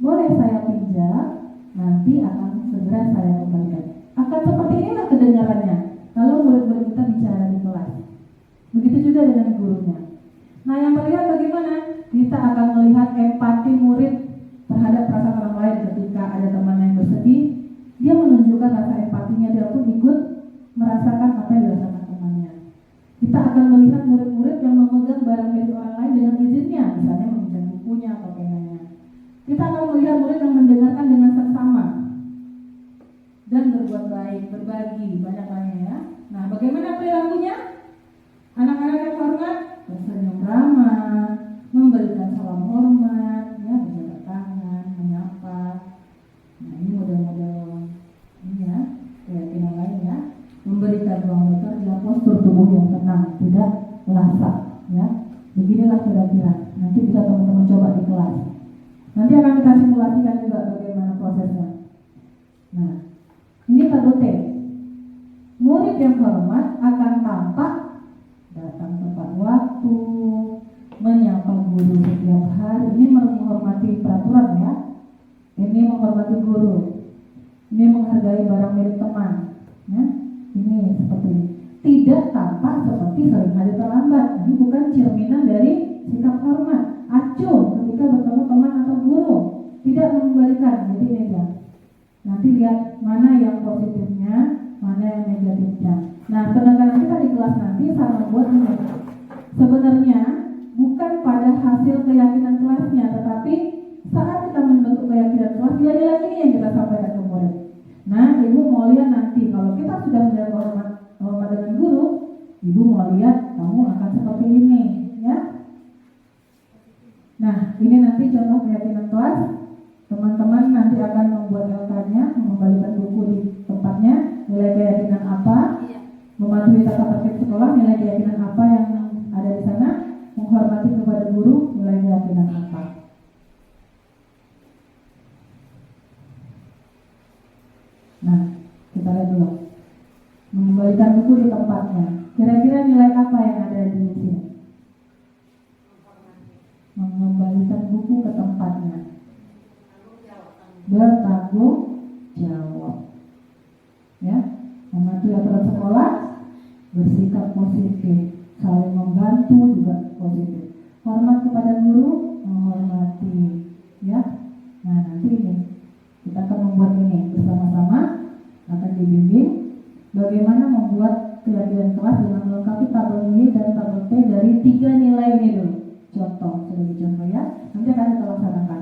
Boleh saya pinjam? Nanti akan segera saya kembalikan. Akan seperti inilah kedengarannya kalau murid-murid kita bicara di kelas. Begitu juga dengan gurunya. Nah, yang terlihat bagaimana? Kita akan melihat empati murid terhadap perasaan orang lain. Ketika ada teman yang bersedih, dia menunjukkan rasa empatinya, dia pun ikut merasakan apa yang dirasakan temannya. Kita akan melihat murid-murid yang memegang barang milik orang lain dengan izinnya, misalnya meminjam bukunya atau penanya. Kita akan melihat murid yang mendengarkan dengan seksama dan berbuat baik, berbagi, banyak lainnya ya. Nah, bagaimana perilakunya? Anak-anak yang hormat, tersenyum ramah, memberikan salam hormat, ya, berjabat tangan, menyapa. Nah, ini model-model ini ya, keyakinan lain ya. Memberikan ruang bekerja, postur tubuh yang tenang, tidak lasak, ya. Beginilah kira-kira. Nanti bisa teman-teman coba di kelas. Nanti akan kita simulasikan juga bagaimana prosesnya. Nah, ini tabel T. Murid yang hormat akan tampak datang tepat waktu, menyapa guru setiap hari. Ini menghormati peraturan ya. Ini menghormati guru. Ini menghargai barang milik teman. Ya. Ini seperti ini. Tidak tampak seperti sering hadir terlambat. Ini bukan cerminan dari sikap hormat. Acuh ketika bertemu teman atau guru. Tidak mengembalikan. Jadi ini ya. Nanti lihat mana yang positifnya, mana yang negatifnya. Nah, penekanan kita di kelas nanti sama buat ini. Sebenarnya bukan pada hasil keyakinan kelasnya, tetapi saat kita membentuk keyakinan kelas, nilai-nilai ini yang kita sampaikan ke murid. Nah, ibu mau lihat nanti kalau kita sudah menjaga hormat dengan guru, ibu mau lihat kamu akan seperti ini, ya. Nah, ini nanti contoh keyakinan kelas. Teman-teman nanti akan membuat LK-nya, mengembalikan buku di tempatnya, nilai keyakinan apa, mematuhi tata tertib sekolah, nilai keyakinan apa yang ada di sana, menghormati kepada guru, nilai keyakinan apa. Nah, kita lihat dulu. Mengembalikan buku di tempatnya. Kira-kira nilai apa yang ada di sini? Mengembalikan buku ke tempatnya. Bertanggung jawab. Ya, mematuhi aturan sekolah, bersikap positif. saling membantu juga positif. Hormat kepada guru, menghormati, ya. Nah, nanti ini kita akan membuat ini bersama-sama, akan dibimbing bagaimana membuat kegiatan kelas dengan melengkapi tabel Y dan tabel T dari 3 nilai ini dulu. Contoh, sebagai contoh ya, nanti akan kita laksanakan.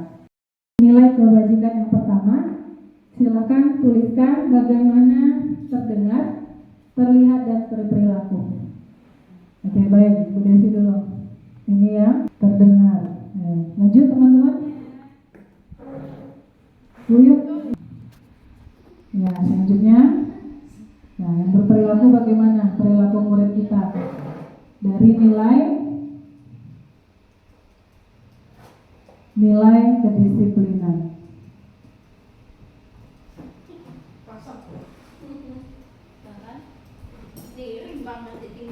Nilai kebajikan yang pertama, silakan tuliskan bagaimana terdengar, terlihat dan berperilaku. Oke, baik, Bu Desi dulu. Ini yang terdengar. Lanjut teman-teman. Yuk. Ya, selanjutnya. Nah, yang berperilaku bagaimana perilaku murid kita? Dari nilai kedisiplinan.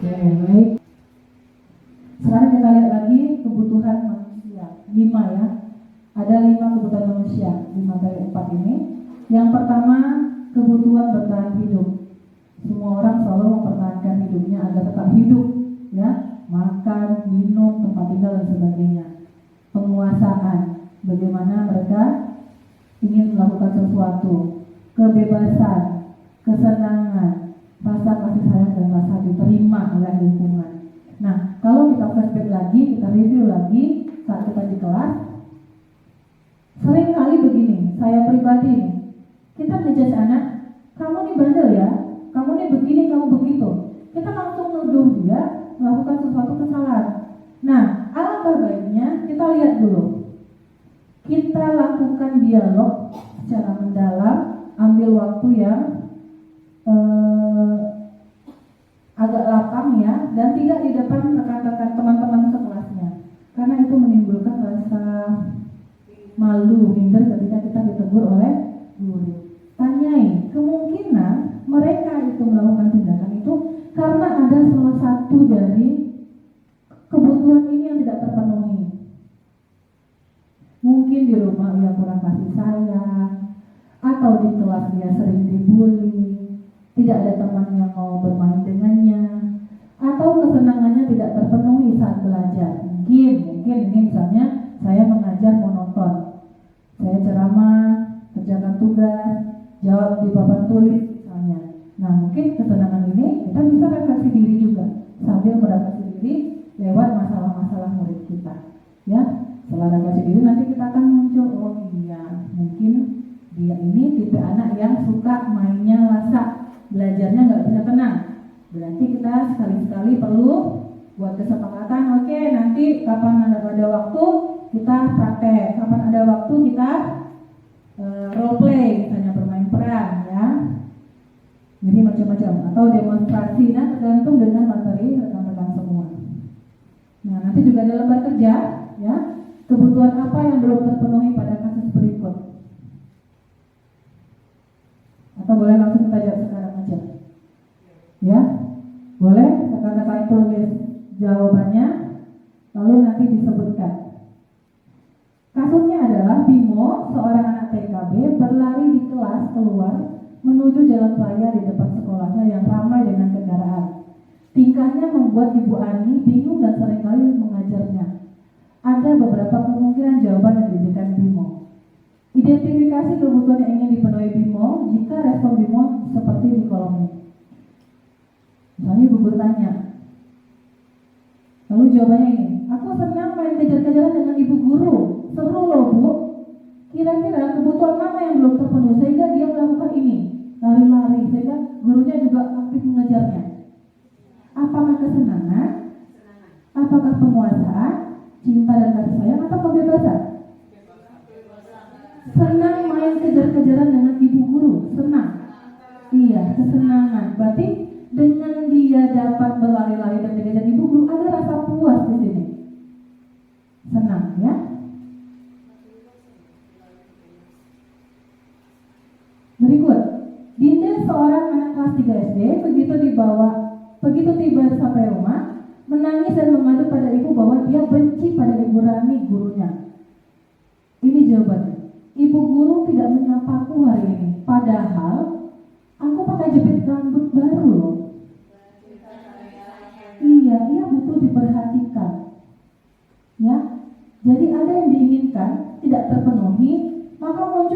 Oke, baik. Sekarang kita lihat lagi kebutuhan manusia. 5 ya. Ada 5 kebutuhan manusia. 5 dari 4 ini. Yang pertama, kebutuhan bertahan hidup. Semua orang selalu mempertahankan hidupnya agar tetap hidup, ya. Makan, minum, tempat tinggal dan sebagainya. Penguasaan. Bagaimana mereka ingin melakukan sesuatu. Kebebasan, kesenangan, rasa kasih sayang dan rasa diterima oleh lingkungan. Nah, kalau kita flashback lagi, kita review lagi saat kita di kelas, sering kali begini, saya pribadi, kita ngejudge anak, kamu nih bandel ya, kamu nih begini, kamu begitu. Kita langsung nuduh dia melakukan sesuatu kesalahan. Nah, alangkah baiknya kita lihat dulu. Kita lakukan dialog secara mendalam, ambil waktu yang agak lapang ya, dan tidak di depan rekan-rekan teman-teman sekelasnya, karena itu menimbulkan rasa malu, minder ketika kita ditegur oleh guru. Tanyai, kemungkinan mereka itu melakukan tindakan itu karena ada salah satu dari kebutuhan ini yang tidak terpenuhi. Mungkin di rumah dia kurang kasih sayang, atau di kelas dia sering dibully, tidak ada teman yang mau bermain dengannya, atau kesenangannya tidak terpenuhi saat belajar. Mungkin ini misalnya saya mengajar monoton, saya ceramah, kerjakan tugas, jawab di papan tulis misalnya. Nah, mungkin kesenangan ini kita bisa refleksi diri juga sambil merefleksi diri lewat masalah-masalah murid kita, ya. Setelah refleksi diri nanti kita akan muncul, oh iya, mungkin dia ini tipe anak yang suka mainnya lasak, belajarnya nggak bisa tenang. Berarti kita sekali-sekali perlu buat kesepakatan, oke, nanti kapan ada waktu kita praktek, kapan ada waktu kita role play, misalnya bermain peran ya. Jadi macam-macam, atau demonstrasi, nah tergantung dengan materi rekan-rekan semua. Nah, nanti juga ada lembar kerja ya, kebutuhan apa yang belum terpenuhi pada kasus berikut. Atau boleh langsung kita jawab sekarang aja. Ya, boleh rekan-rekan tulis jawabannya, lalu nanti disebutkan. Kasusnya adalah Bimo, seorang anak TKB, berlari di kelas keluar menuju jalan raya di depan sekolahnya yang ramai dengan kendaraan. Tingkahnya membuat Ibu Ani bingung dan seringkali mengajarnya. Ada beberapa kemungkinan jawaban yang diberikan Bimo. Identifikasi kebutuhan yang ingin dipenuhi Bimo jika respon Bimo seperti di kolom ini. Misalnya Ibu bertanya, lalu jawabannya ini, aku senang main kejar-kejaran dengan ibu guru, seru loh Bu. Kira-kira kebutuhan mana yang belum terpenuhi sehingga dia melakukan ini, lari-lari, sehingga gurunya juga aktif mengejarnya. Apakah kesenangan? Apakah penguasaan, cinta dan kasih sayang, atau kebebasan? Senang main kejar-kejaran dengan ibu guru, senang. Iya, kesenangan. Berarti dengan dia dapat berlari-lari dan dikejar ibu guru, ada rasa puas di sini. Senang, ya. Berikut, Dinda seorang anak kelas 3 SD begitu tiba sampai rumah, menangis dan mengadu pada ibu bahwa dia benci pada Ibu Rani gurunya. Ini jawabannya. Ibu guru tidak menyapaku hari ini, padahal aku pakai jepit rambut baru loh. Iya Bu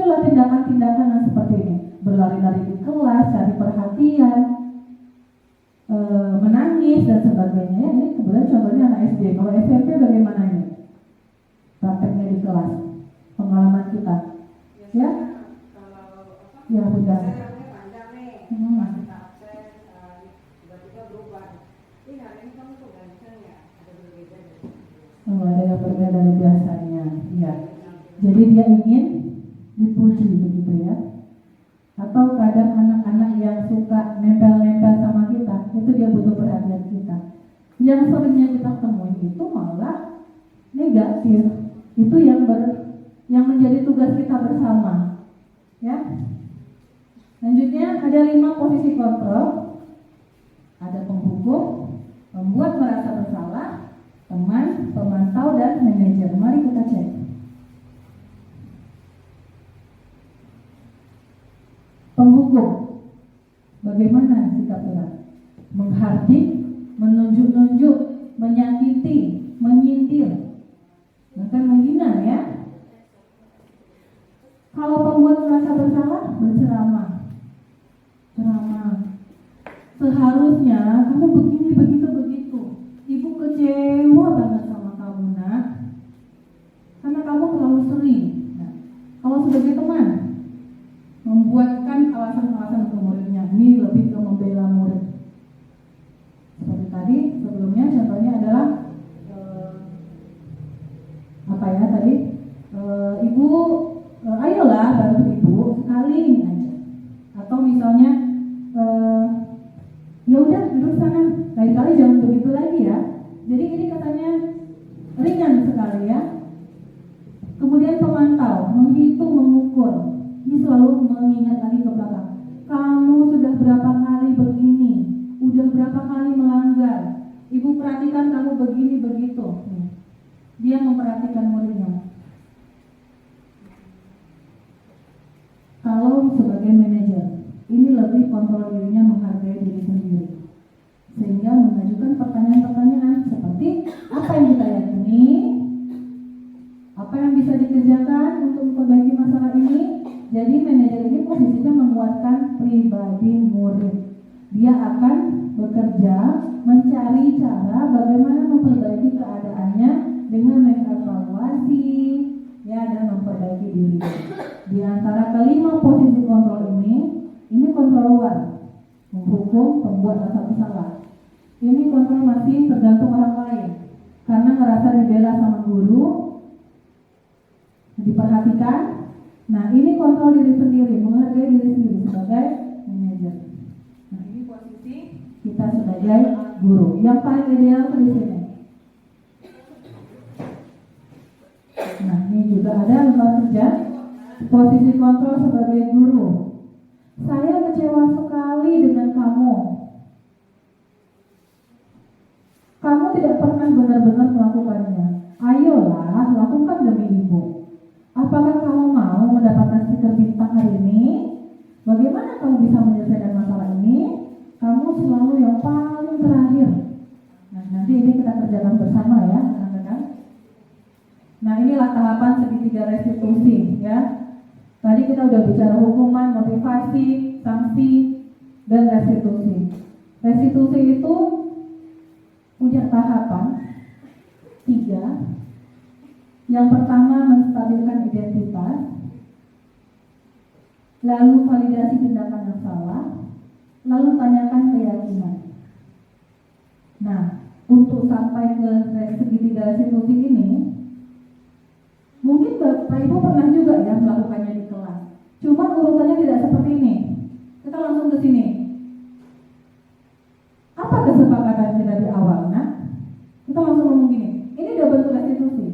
muncullah tindakan-tindakan yang seperti ini. Berlari-lari di kelas, cari perhatian, menangis dan sebagainya. Ini kebetulan contohnya anak SD. Kalau SMP bagaimana ini? Prakteknya di kelas, pengalaman kita. Ya? Ya, Bunda. Oh, ada yang berbeda dari biasanya. Ya. Jadi dia ingin dipuji begitu ya. Atau kadang anak-anak yang suka nempel-nempel sama kita, itu dia butuh perhatian kita. Yang seringnya kita temui itu malah negatif. Itu yang menjadi tugas kita bersama. Ya. Selanjutnya ada 5 posisi kontrol. Ada penghukum, pembuat merasa bersalah, teman, pemantau, dan manajer. Mari kita cek. Penghukum, bagaimana sikapnya? Menghardik, menunjuk-nunjuk, menyakiti, menyindir, bahkan menghina ya. Kalau pembuat merasa bersalah, berceramah. Seharusnya kamu begini, begitu. Ibu kecewa banget sama kamu, nak, karena kamu terlalu sering. Nah, kalau sebagai teman, membuatkan alasan-alasan untuk muridnya, ini lebih ke membela murid. Seperti tadi sebelumnya contohnya adalah ibu, ayolah bantu ibu sekali aja. Atau misalnya ya udah duduk sana, lain kali jangan begitu lagi ya. Jadi ini katanya ringan sekali ya. Kemudian pemantau, menghitung, mengukur. Ini selalu mengingat lagi ke belakang. Kamu sudah berapa kali begini, udah berapa kali melanggar. Ibu perhatikan kamu begini begitu. Dia memperhatikan muridnya. Kalau sebagai manajer, ini lebih kontrol dirinya, menghargai diri sendiri, sehingga mengajukan pertanyaan-pertanyaan seperti apa yang kita yakini, apa yang bisa dikerjakan untuk memperbaiki masalah ini. Jadi manajer ini posisinya menguatkan pribadi murid. Dia akan bekerja mencari cara bagaimana memperbaiki keadaannya dengan mengevaluasi ya, dan memperbaiki diri. Di antara kelima posisi kontrol ini kontrol luar, menghukum, pembuat rasa bersalah. Ini kontrol masih tergantung orang lain, karena ngerasa dibela sama guru, diperhatikan. Nah, ini kontrol diri sendiri, menghargai diri sendiri sebagai manajer. Nah, ini posisi kita sebagai guru. Yang paling ideal di sini. Nah, ini juga ada lembar kerja. Posisi kontrol sebagai guru. Saya kecewa sekali dengan kamu. Kamu tidak pernah benar-benar melakukannya. Ayolah, lakukan demi ibu. Apakah kamu mau mendapatkan stiker bintang hari ini? Bagaimana kamu bisa menyelesaikan masalah ini? Kamu selalu yang paling terakhir. Nah, nanti ini kita kerjakan bersama ya, rekan-rekan. Nah, inilah tahapan segitiga restitusi ya. Tadi kita udah bicara hukuman, motivasi, sanksi, dan restitusi. Restitusi itu punya tahapan 3. Yang pertama, menstabilkan identitas, lalu validasi tindakan yang salah, lalu tanyakan keyakinan. Nah, untuk sampai ke segitiga restitusi ini, mungkin Bapak Ibu pernah juga ya melakukannya di kelas. Cuma urutannya tidak seperti ini. Kita langsung ke sini. Apa kesepakatan kita di awal? Nah, kita langsung ngomong gini. Ini udah bentuk restitusi.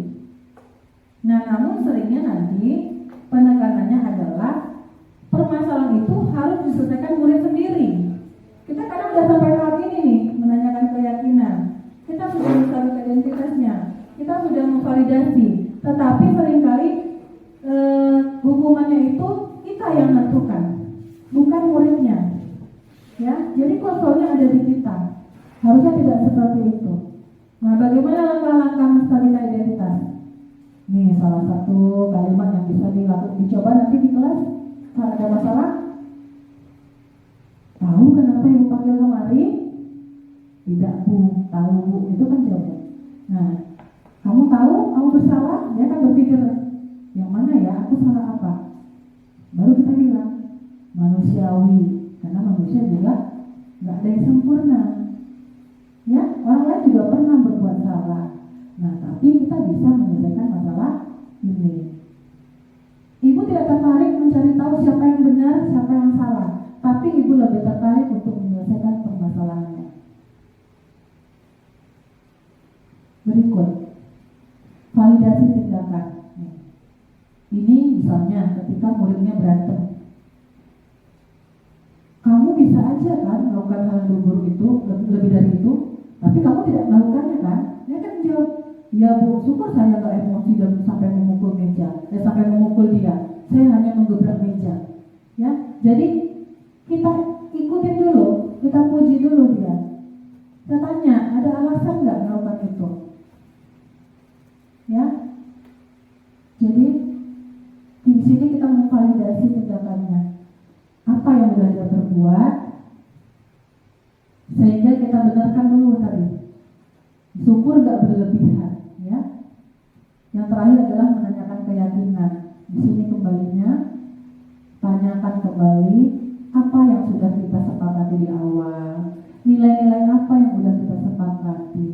Nah, namun seringnya nanti penekanannya adalah permasalahan itu harus diselesaikan murid sendiri. Kita kadang udah sampai tahap ini nih, menanyakan keyakinan. Kita sudah mencari identitasnya. Kita sudah memvalidasi. Tetapi seringkali hukumannya itu kita yang menentukan, bukan muridnya. Ya, jadi kontrolnya ada di kita. Harusnya tidak seperti itu. Nah, bagaimana langkah-langkah menstabilkan identitas? Nih salah satu kalimat yang bisa dilakukan, dicoba nanti di kelas. Kalau ada masalah, tahu kenapa ibu panggil kemari? Tidak bu, tahu bu, itu kan jawaban. Nah, kamu tahu kamu bersalah, dia kan berpikir yang mana ya, aku salah apa? Baru kita bilang manusiawi, karena manusia juga nggak ada yang sempurna. Ya, orang lain juga pernah berbuat salah. Nah, tapi kita bisa menyelesaikan masalah ini. Ibu tidak tertarik mencari tahu siapa yang benar, siapa yang salah, tapi ibu lebih tertarik untuk menyelesaikan permasalahannya. Berikut, validasi tindakan. Ini misalnya ketika muridnya berantem. Kamu bisa aja kan melakukan hal yang buruk itu, lebih dari itu, tapi kamu tidak melakukannya kan? Dia kan jawab, ya bu, syukur saya nggak emosi dan sampai memukul meja, sampai memukul dia. Saya hanya menggebrak meja. Ya, jadi kita ikutin dulu, kita puji dulu dia. Kita tanya, ada alasan nggak melakukan itu? Ya, jadi di sini kita memvalidasi tindakannya. Apa yang sudah dia perbuat, sehingga kita benarkan dulu tadi. Syukur gak berlebihan, ya. Yang terakhir adalah menanyakan keyakinan. Di sini kembalinya, tanyakan kembali apa yang sudah kita sepakati di awal, nilai-nilai apa yang sudah kita sepakati.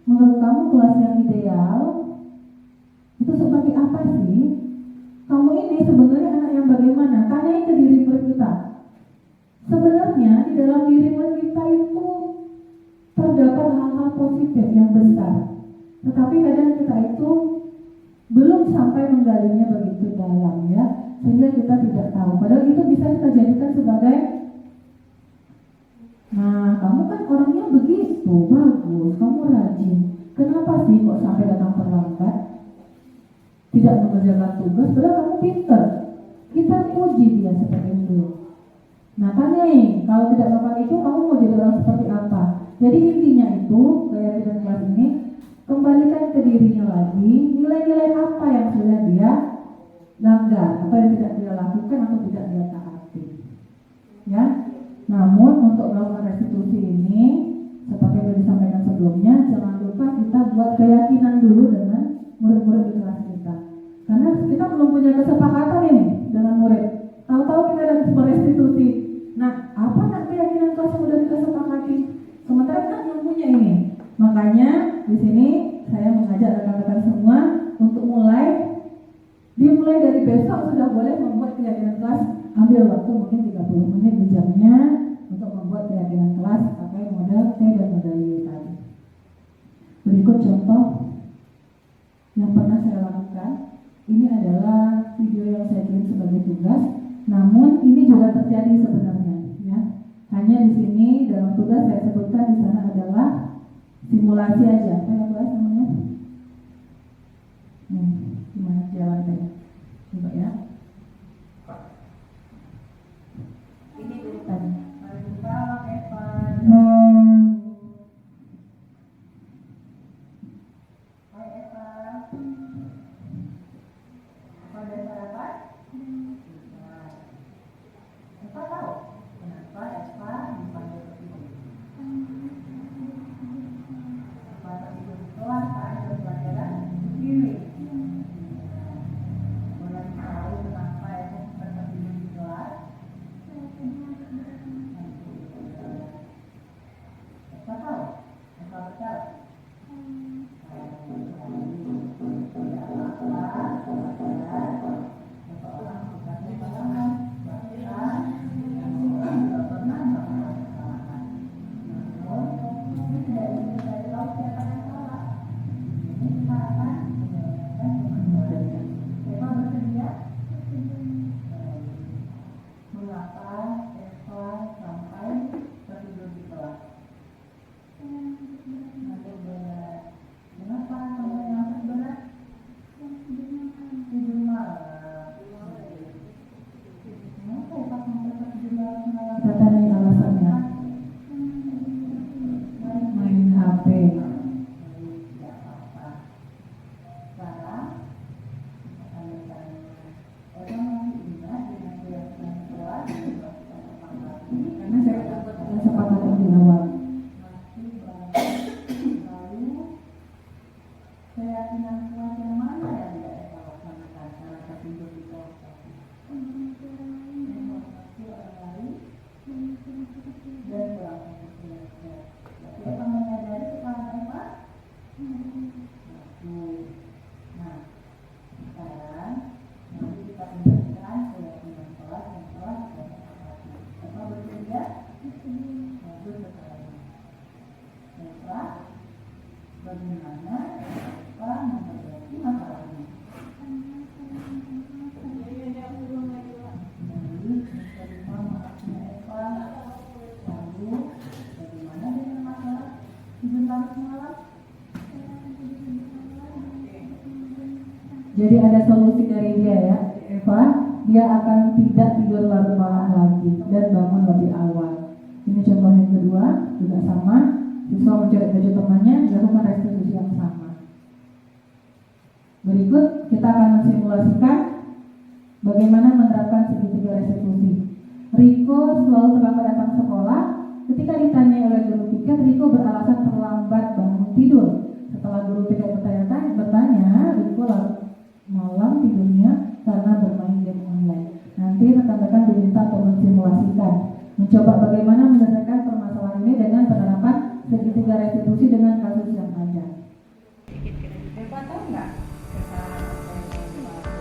Menurut kamu kelas yang ideal itu seperti apa sih? Kamu ini sebenarnya anak yang bagaimana? Tanyain ke diri kita. Sebenarnya di dalam diri kita itu terdapat hal-hal positif yang besar, tetapi kadang kita itu belum sampai menggalinya begitu dalam, ya, sehingga kita tidak tahu. Padahal itu bisa kita jadikan sebagai, nah kamu kan orangnya begitu bagus, kamu rajin. Kenapa sih kok sampai datang terlambat? Tidak mengerjakan tugas, padahal kamu pintar. Kita puji dia seperti itu. Nah tanyain, kalau tidak melakukan itu kamu mau jadi orang seperti apa? Jadi intinya itu, keyakinan kelas ini, kembalikan ke dirinya lagi, nilai-nilai apa yang sudah dia langgar, atau yang tidak dia lakukan atau tidak dia taati. Ya, namun untuk melakukan restitusi ini, seperti yang disampaikan sebelumnya, jangan lupa kita buat keyakinan dulu dengan murid-murid di kelas kita. Karena kita belum punya kesepakatan ini dengan murid. Tahu-tahu kita ada restitusi. Nah, apa nak keyakinan kelas yang sudah kita sepakati? Sementara kita belum punya ini. Makanya di sini saya mengajak rekan-rekan semua untuk dimulai dari besok sudah boleh membuat keyakinan kelas. Ambil waktu mungkin 30 menit di jamnya untuk membuat keyakinan kelas pakai model T dan model Y tadi. Berikut contoh yang pernah saya lakukan. Ini adalah video yang saya kirim sebagai tugas. Namun ini juga terjadi sebenarnya, ya. Hanya di sini dalam tugas saya sebutkan di sana adalah simulasi aja. Saya bahas namanya. Gimana jalannya? Coba ya. Ini urutannya. Mari kita Evan. Hai Eva. Apa dari sarapan? Eva tahu kenapa Eva dipanggil ke sini? Apa tertidur di kelas? dan kurang belajar. Kita menyadari kesalahan apa? Nah, sekarang nanti kita pindah ke yang kelas apa berbeda? Bagus sekali. Baiklah, bagaimana kita memperbaiki masalah ini? Jadi ada solusi dari dia ya, Eva. Dia akan tidak tidur larut malam lagi dan bangun lebih awal. Ini contoh yang kedua, juga sama. Siswa mencari baju temannya, dilakukan restitusi yang sama. Berikut kita akan mensimulasikan bagaimana menerapkan segitiga restitusi. Riko selalu terlambat datang sekolah. Ketika ditanya oleh guru piket, Riko beralasan terlambat bangun tidur. Setelah guru piket bertanya, Riko larut malam tidurnya karena bermain game online. Nanti rekan-rekan diminta untuk mensimulasikan, mencoba bagaimana menyelesaikan permasalahan ini dengan penerapan segitiga restitusi dengan kasus yang ada. Eva tahu nggak kesalahan apa yang dilakukan?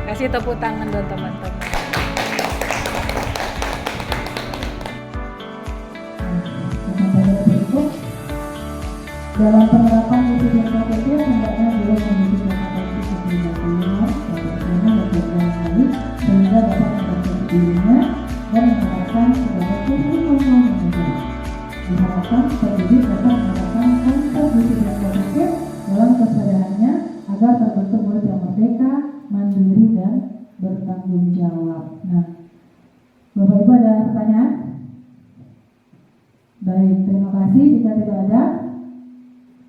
Kasih tepuk tangan dong teman-teman. Dalam penerapan disiplin positif, hendaknya belum memiliki kompetensi kepribadian, bagaimana berjalan baik sehingga dapat memperbaiki dirinya dan menerapkan sebagai fungsi kontrol manajer. Diharapkan pendidik dapat menerapkan konsep disiplin positif dalam kesehariannya agar terbentuk murid yang merdeka, mandiri dan bertanggung jawab. Nah, Bapak Ibu ada pertanyaan? Baik, terima kasih. Jika tidak ada,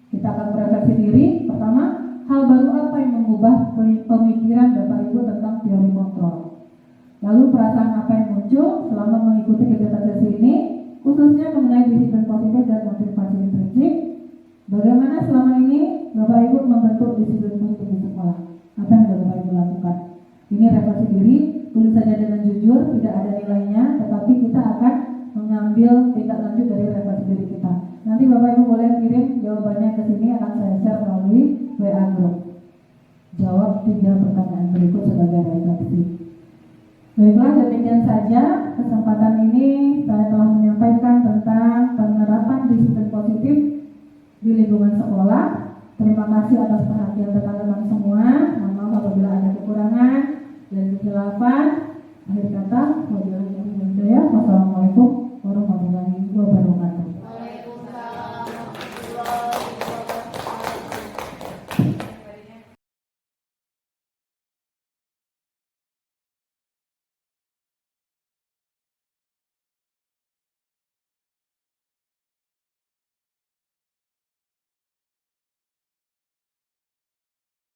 kita akan merefleksi diri. Pertama, hal baru apa yang mengubah pemikiran Bapak Ibu tentang teori kontrol? Lalu perasaan apa yang muncul selama mengikuti kegiatan sesi ini, khususnya mengenai disiplin positif dan motivasi intrinsik? Bagaimana selama ini Bapak Ibu membentuk disiplin positif di sekolah? Apa yang sudah Bapak Ibu lakukan? Ini refleksi diri, tulis saja dengan jujur, tidak ada nilainya, tetapi kita akan mengambil tindak lanjut dari refleksi diri kita. Nanti Bapak Ibu boleh kirim jawabannya ke sini, akan saya share melalui WA Group. Jawab 3 pertanyaan berikut sebagai refleksi. Baiklah, demikian saja kesempatan ini saya telah menyampaikan tentang penerapan disiplin positif di lingkungan sekolah. Terima kasih atas perhatian rekan-rekan semua. Mohon maaf apabila ada kekurangan. Alvan,